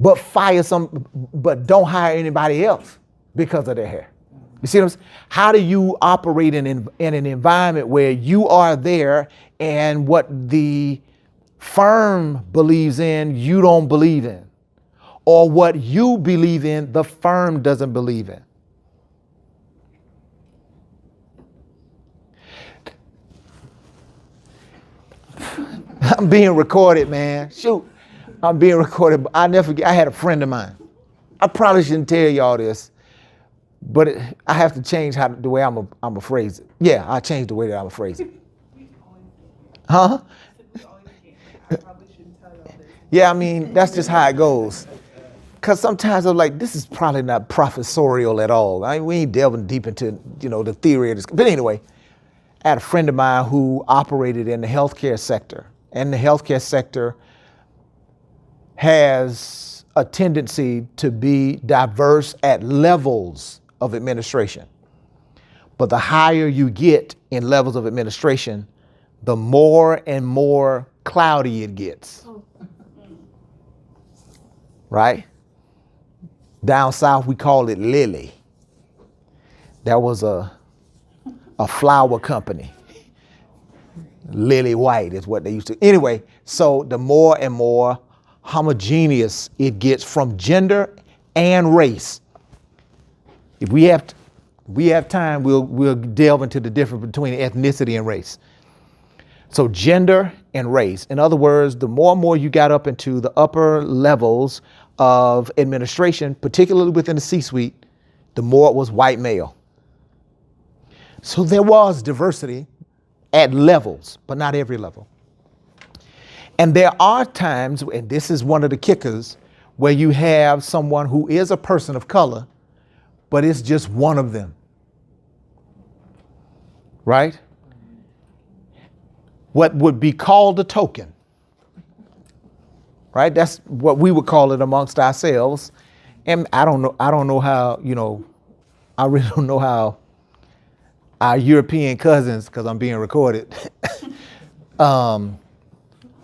but but don't hire anybody else because of their hair? You see what I'm saying? How do you operate in an environment where you are there and what the firm believes in, you don't believe in? Or what you believe in, the firm doesn't believe in? I'm being recorded, man. Shoot, I'm being recorded. I never forget, I had a friend of mine. I probably shouldn't tell y'all this, but I have to change the way I'm gonna phrase it. Yeah, I changed the way that I'm gonna phrase it. Huh? I probably shouldn't tell y'all this. Yeah, I mean, that's just how it goes. Because sometimes I'm like, this is probably not professorial at all. I mean, we ain't delving deep into, the theory of this. But anyway, I had a friend of mine who operated in the healthcare sector. And the healthcare sector has a tendency to be diverse at levels of administration. But the higher you get in levels of administration, the more and more cloudy it gets. Right? Down south, we call it Lily. That was a flower company. Lily White is what they used to. Anyway, so the more and more homogeneous it gets from gender and race. If we have time, we'll delve into the difference between ethnicity and race. So gender and race. In other words, the more and more you got up into the upper levels of administration, particularly within the C-suite, the more it was white male. So there was diversity at levels, but not every level. And there are times, and this is one of the kickers, where you have someone who is a person of color, but it's just one of them. Right? What would be called a token. Right? That's what we would call it amongst ourselves. And I don't know how, I really don't know how our European cousins, because I'm being recorded, I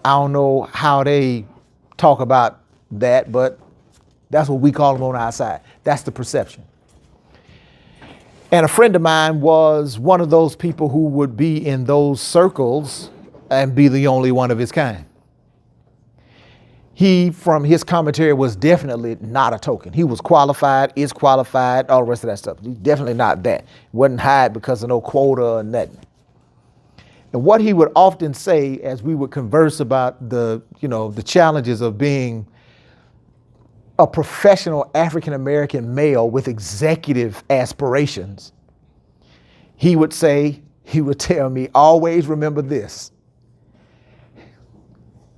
don't know how they talk about that, but that's what we call them on our side. That's the perception. And a friend of mine was one of those people who would be in those circles and be the only one of his kind. He, from his commentary, was definitely not a token. He was qualified, is qualified, all the rest of that stuff. He's definitely not that. Wasn't hired because of no quota or nothing. And what he would often say as we would converse about the challenges of being a professional African-American male with executive aspirations, he would tell me, always remember this.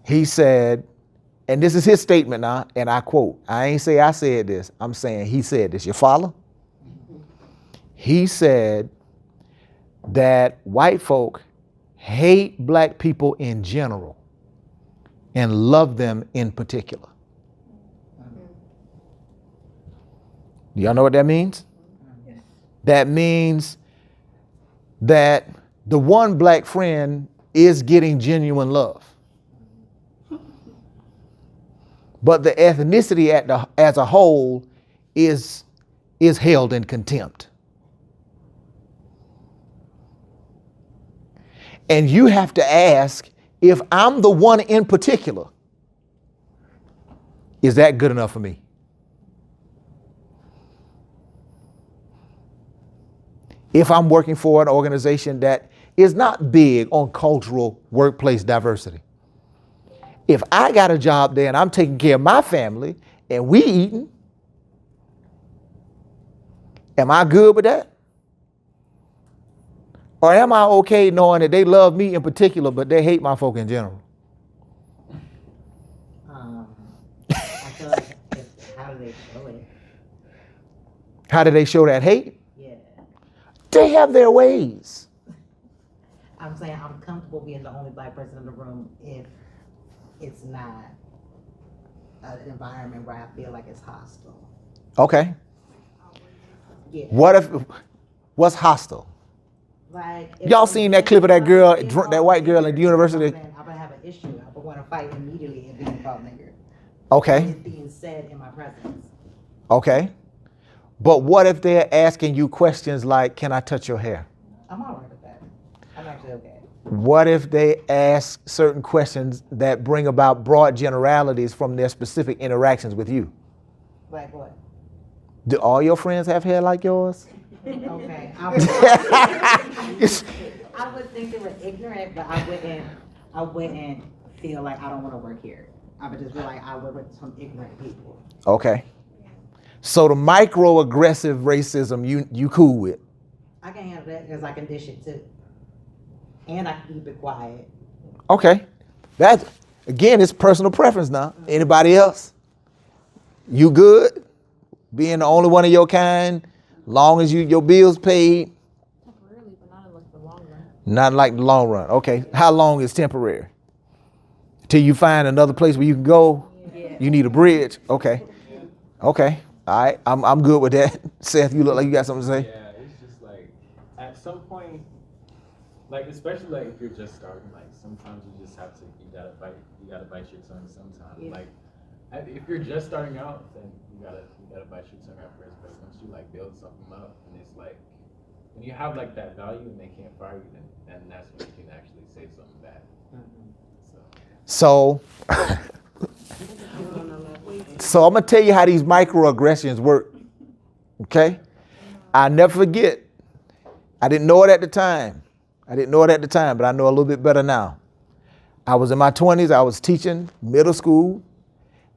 He said, and this is his statement now, and I quote, I ain't say I said this, I'm saying he said this. You follow? He said that white folk hate black people in general and love them in particular. Do y'all know what that means? Yes. That means that the one black friend is getting genuine love. But the ethnicity as a whole is held in contempt. And you have to ask, if I'm the one in particular, is that good enough for me? If I'm working for an organization that is not big on cultural workplace diversity, if I got a job there and I'm taking care of my family and we eating, am I good with that? Or am I okay knowing that they love me in particular, but they hate my folk in general? I feel like, how do they show it? How do they show that hate? Yeah. They have their ways. I'm saying I'm comfortable being the only black person in the room if it's not an environment where I feel like it's hostile. Okay. Yeah. What's hostile? Like, Y'all seen that clip of that girl, that white girl at the university? I'm gonna have an issue. I would want to fight immediately if being called nigger. Okay. It's being said in my presence. Okay. But what if they're asking you questions like, can I touch your hair? I'm all right with that. I'm actually okay. What if they ask certain questions that bring about broad generalities from their specific interactions with you? Like what? Do all your friends have hair like yours? Okay. I would think they were ignorant, but I wouldn't feel like I don't want to work here. I would just feel like I work with some ignorant people. Okay. So the microaggressive racism you cool with? I can handle that because I can dish it too. And I can keep it quiet. Okay. That, again, it's personal preference now. Anybody else? You good? Being the only one of your kind, long as your bills paid? Temporarily, but not in like the long run. Not like the long run. Okay. How long is temporary? Till you find another place where you can go? Yeah. You need a bridge? Okay. Okay. All right. I'm good with that. Seth, you look like you got something to say? Yeah, it's just like at some point, like especially like if you're just starting, like sometimes you just have to you gotta bite your tongue sometimes. Yeah. Like if you're just starting out, then you gotta bite your tongue at first. But once you like build something up, and it's like when you have like that value and they can't fire you, then that's when you can actually say something bad. So I'm gonna tell you how these microaggressions work. Okay? I never forget. I didn't know it at the time. But I know a little bit better now. I was in my 20s. I was teaching middle school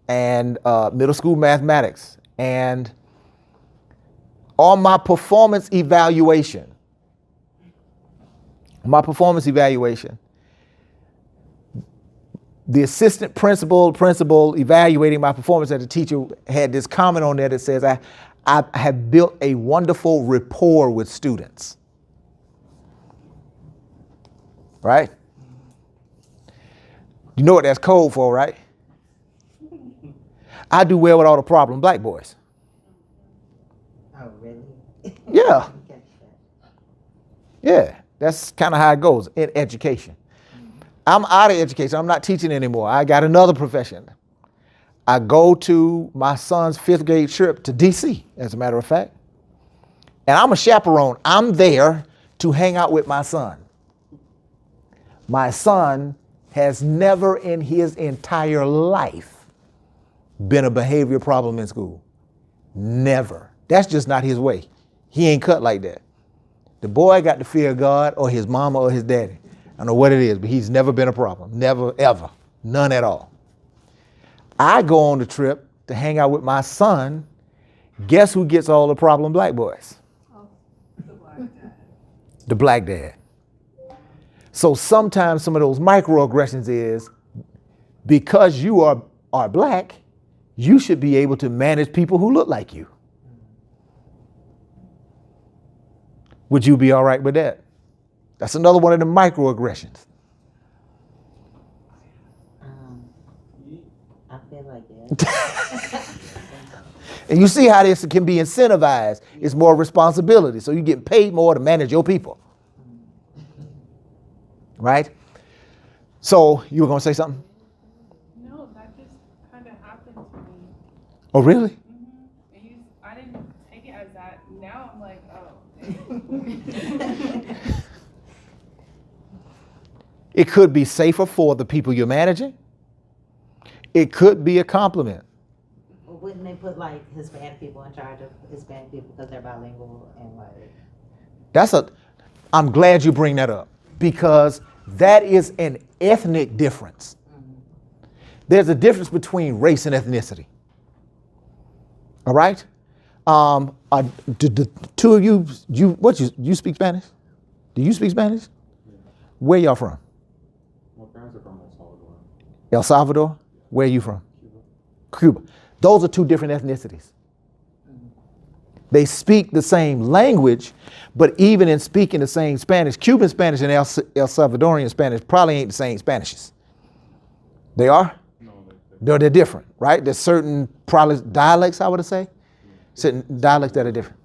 and middle school mathematics. And on my performance evaluation, the assistant principal evaluating my performance as a teacher had this comment on there that says, I have built a wonderful rapport with students. Right? You know what that's code for, right? I do well with all the problem black boys. Oh, really? Yeah. Yeah, that's kind of how it goes in education. I'm out of education. I'm not teaching anymore. I got another profession. I go to my son's 5th grade trip to DC, as a matter of fact. And I'm a chaperone. I'm there to hang out with my son. My son has never in his entire life been a behavior problem in school. Never. That's just not his way. He ain't cut like that. The boy got the fear of God or his mama or his daddy. I don't know what it is, but he's never been a problem. Never, ever. None at all. I go on the trip to hang out with my son. Guess who gets all the problem black boys? Oh, the black dad. The black dad. So sometimes some of those microaggressions is because you are black, you should be able to manage people who look like you. Would you be all right with that? That's another one of the microaggressions. I feel like it. And you see how this can be incentivized. It's more responsibility. So you get paid more to manage your people. Right? So you were going to say something? No, that just kind of happened to me. Oh, really? I didn't take it as that. Now I'm like, oh. It could be safer for the people you're managing. It could be a compliment. Well, wouldn't they put like Hispanic people in charge of Hispanic people because they're bilingual and like? I'm glad you bring that up because that is an ethnic difference. There's a difference between race and ethnicity. All right? The two of you speak Spanish? Do you speak Spanish? Where y'all from? My parents are from El Salvador. El Salvador? Where are you from? Cuba. Those are two different ethnicities. They speak the same language, but even in speaking the same Spanish, Cuban Spanish and El Salvadorian Spanish probably ain't the same Spanishes. They are? No, they're different, right? There's certain probably dialects, I would say. Certain dialects that are different.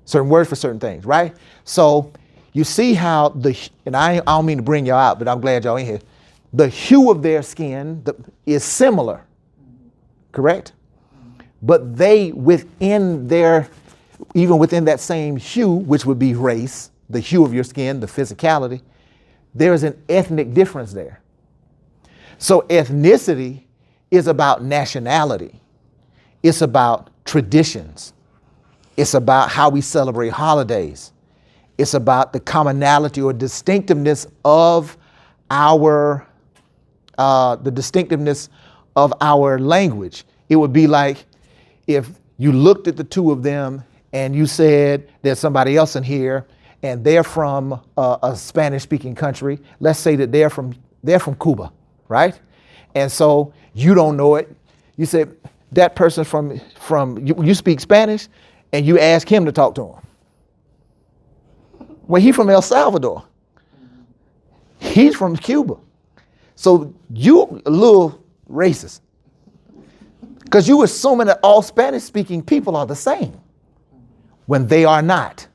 Certain words for certain things, right? So you see how and I don't mean to bring y'all out, but I'm glad y'all in here. The hue of their skin is similar, correct? But they even within that same hue, which would be race, the hue of your skin, the physicality, there is an ethnic difference there. So ethnicity is about nationality. It's about traditions. It's about how we celebrate holidays. It's about the commonality or distinctiveness of our language. It would be like if you looked at the two of them and you said there's somebody else in here and they're from a Spanish-speaking country. Let's say that they're from Cuba, right? And so you don't know it. You said that person you speak Spanish, and you ask him to talk to him. Well, he's from El Salvador. He's from Cuba. So you a little racist. Because you assuming that all Spanish-speaking people are the same when they are not,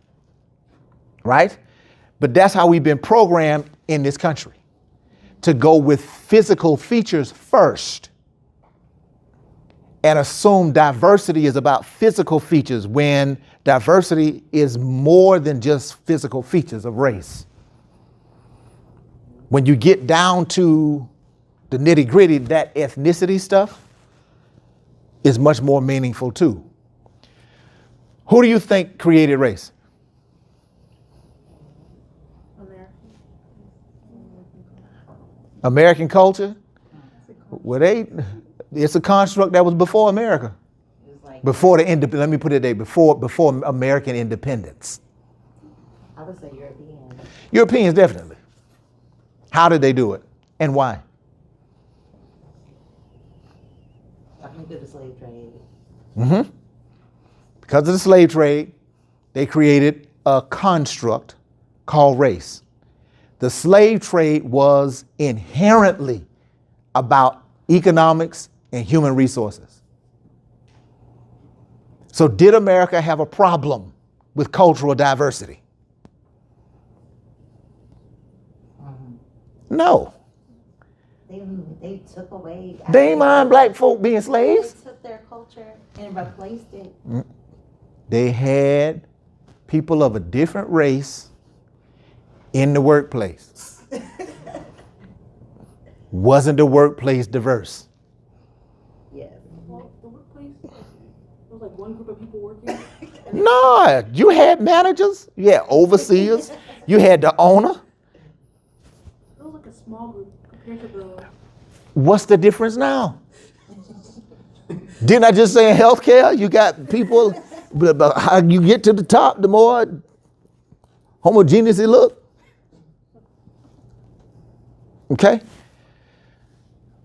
right? But that's how we've been programmed in this country, to go with physical features first and assume diversity is about physical features when diversity is more than just physical features of race. When you get down to the nitty-gritty, that ethnicity stuff is much more meaningful too. Who do you think created race? American culture? Well, it's a construct that was before America. Before let me put it there, before American independence. I would say European. Europeans, definitely. How did they do it and why? I think through the slave trade. Mm-hmm. Because of the slave trade, they created a construct called race. The slave trade was inherently about economics and human resources. So did America have a problem with cultural diversity? No. They took away. They ain't mind black folk being slaves. They took their culture and replaced it. They had people of a different race in the workplace. Wasn't the workplace diverse? Yeah. Well, the workplace, there was like one group of people working. No, you had managers, you had overseers, you had the owner. It was like a small group compared to the. What's the difference now? Didn't I just say in healthcare, you got people, but how you get to the top, the more homogeneous it look. Okay?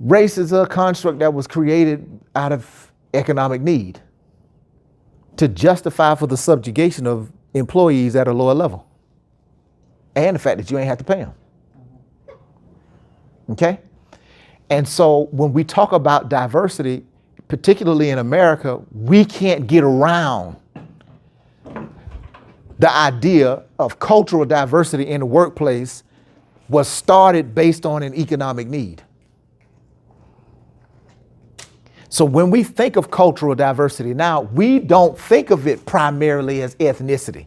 Race is a construct that was created out of economic need to justify for the subjugation of employees at a lower level. And the fact that you ain't have to pay them. Okay? And so when we talk about diversity, particularly in America, we can't get around the idea of cultural diversity in the workplace was started based on an economic need. So when we think of cultural diversity now, we don't think of it primarily as ethnicity.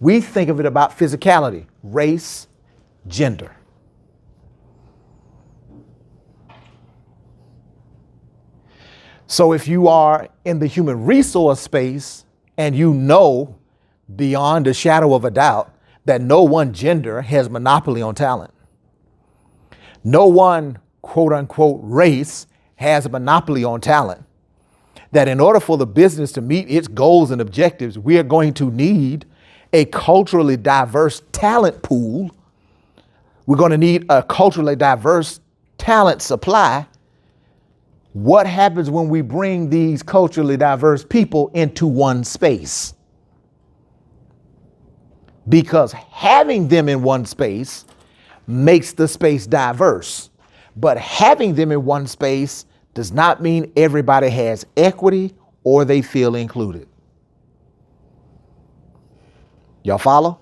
We think of it about physicality, race, gender. So if you are in the human resource space and you know beyond a shadow of a doubt that no one gender has monopoly on talent, no one quote unquote race has a monopoly on talent, that in order for the business to meet its goals and objectives, we are going to need a culturally diverse talent pool. We're going to need a culturally diverse talent supply. What happens when we bring these culturally diverse people into one space? Because having them in one space makes the space diverse. But having them in one space does not mean everybody has equity or they feel included. Y'all follow?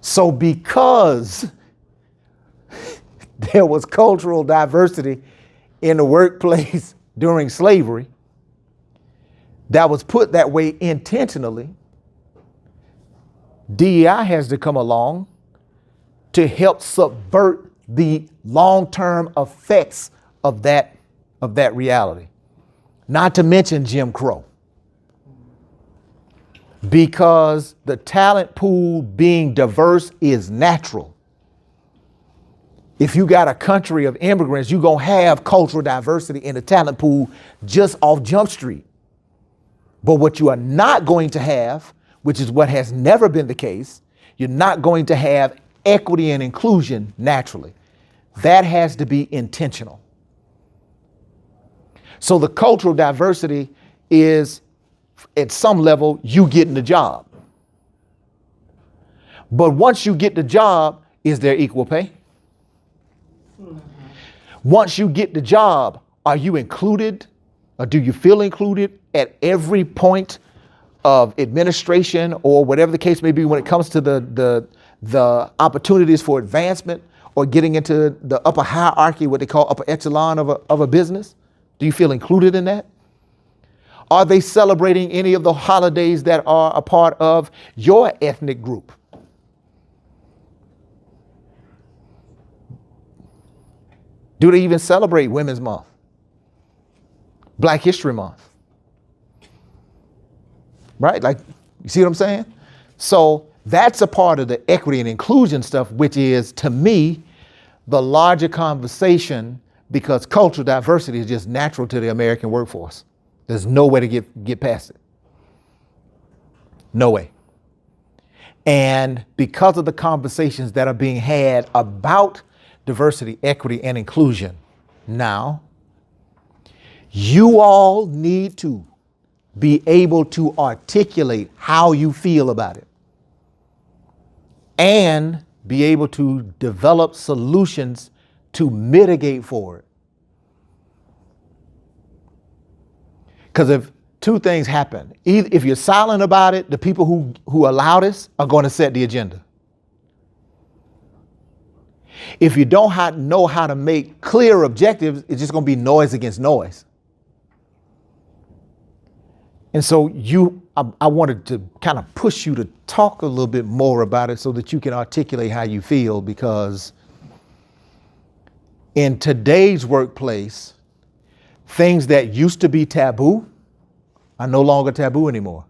So because there was cultural diversity in the workplace during slavery, that was put that way intentionally, DEI has to come along to help subvert the long-term effects of that reality. Not to mention Jim Crow. Because the talent pool being diverse is natural. If you got a country of immigrants, you're going to have cultural diversity in the talent pool just off Jump Street. But what you are not going to have, which is what has never been the case, you're not going to have equity and inclusion naturally. That has to be intentional. So the cultural diversity is, at some level, you getting the job. But once you get the job, is there equal pay? Once you get the job, are you included, or do you feel included at every point of administration or whatever the case may be when it comes to the opportunities for advancement or getting into the upper hierarchy, what they call upper echelon of a business? Do you feel included in that? Are they celebrating any of the holidays that are a part of your ethnic group? Do they even celebrate Women's Month? Black History Month? Right? Like, you see what I'm saying? So that's a part of the equity and inclusion stuff, which is, to me, the larger conversation, because cultural diversity is just natural to the American workforce. There's no way to get past it. No way. And because of the conversations that are being had about diversity, equity, and inclusion now, you all need to be able to articulate how you feel about it and be able to develop solutions to mitigate for it. Because if two things happen, either if you're silent about it, the people who allow this are going to set the agenda. If you don't know how to make clear objectives, it's just going to be noise against noise. And so I wanted to kind of push you to talk a little bit more about it so that you can articulate how you feel, because in today's workplace, things that used to be taboo are no longer taboo anymore.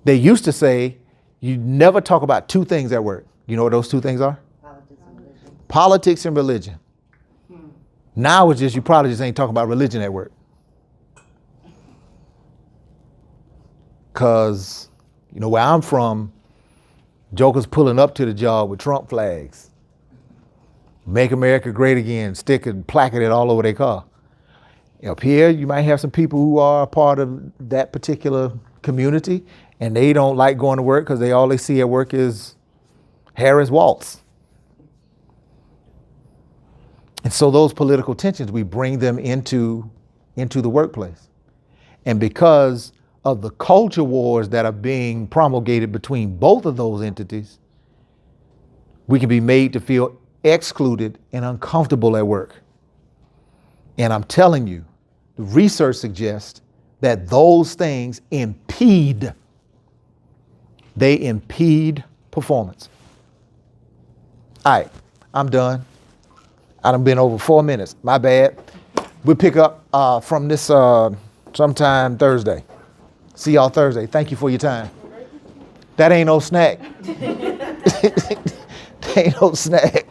They used to say, you never talk about two things at work. You know what those two things are? Politics and religion. Now it's just, you probably just ain't talking about religion at work. Because, you know, where I'm from, jokers pulling up to the job with Trump flags. Make America great again, stick and placard it all over their car. Up here, you might have some people who are a part of that particular community, and they don't like going to work because all they see at work is Harris Waltz. And so those political tensions, we bring them into the workplace. And because of the culture wars that are being promulgated between both of those entities, we can be made to feel excluded and uncomfortable at work. And I'm telling you, the research suggests that those things impede performance. All right, I'm done. I done been over 4 minutes. My bad. We'll pick up from this sometime Thursday. See y'all Thursday. Thank you for your time. That ain't no snack. That ain't no snack.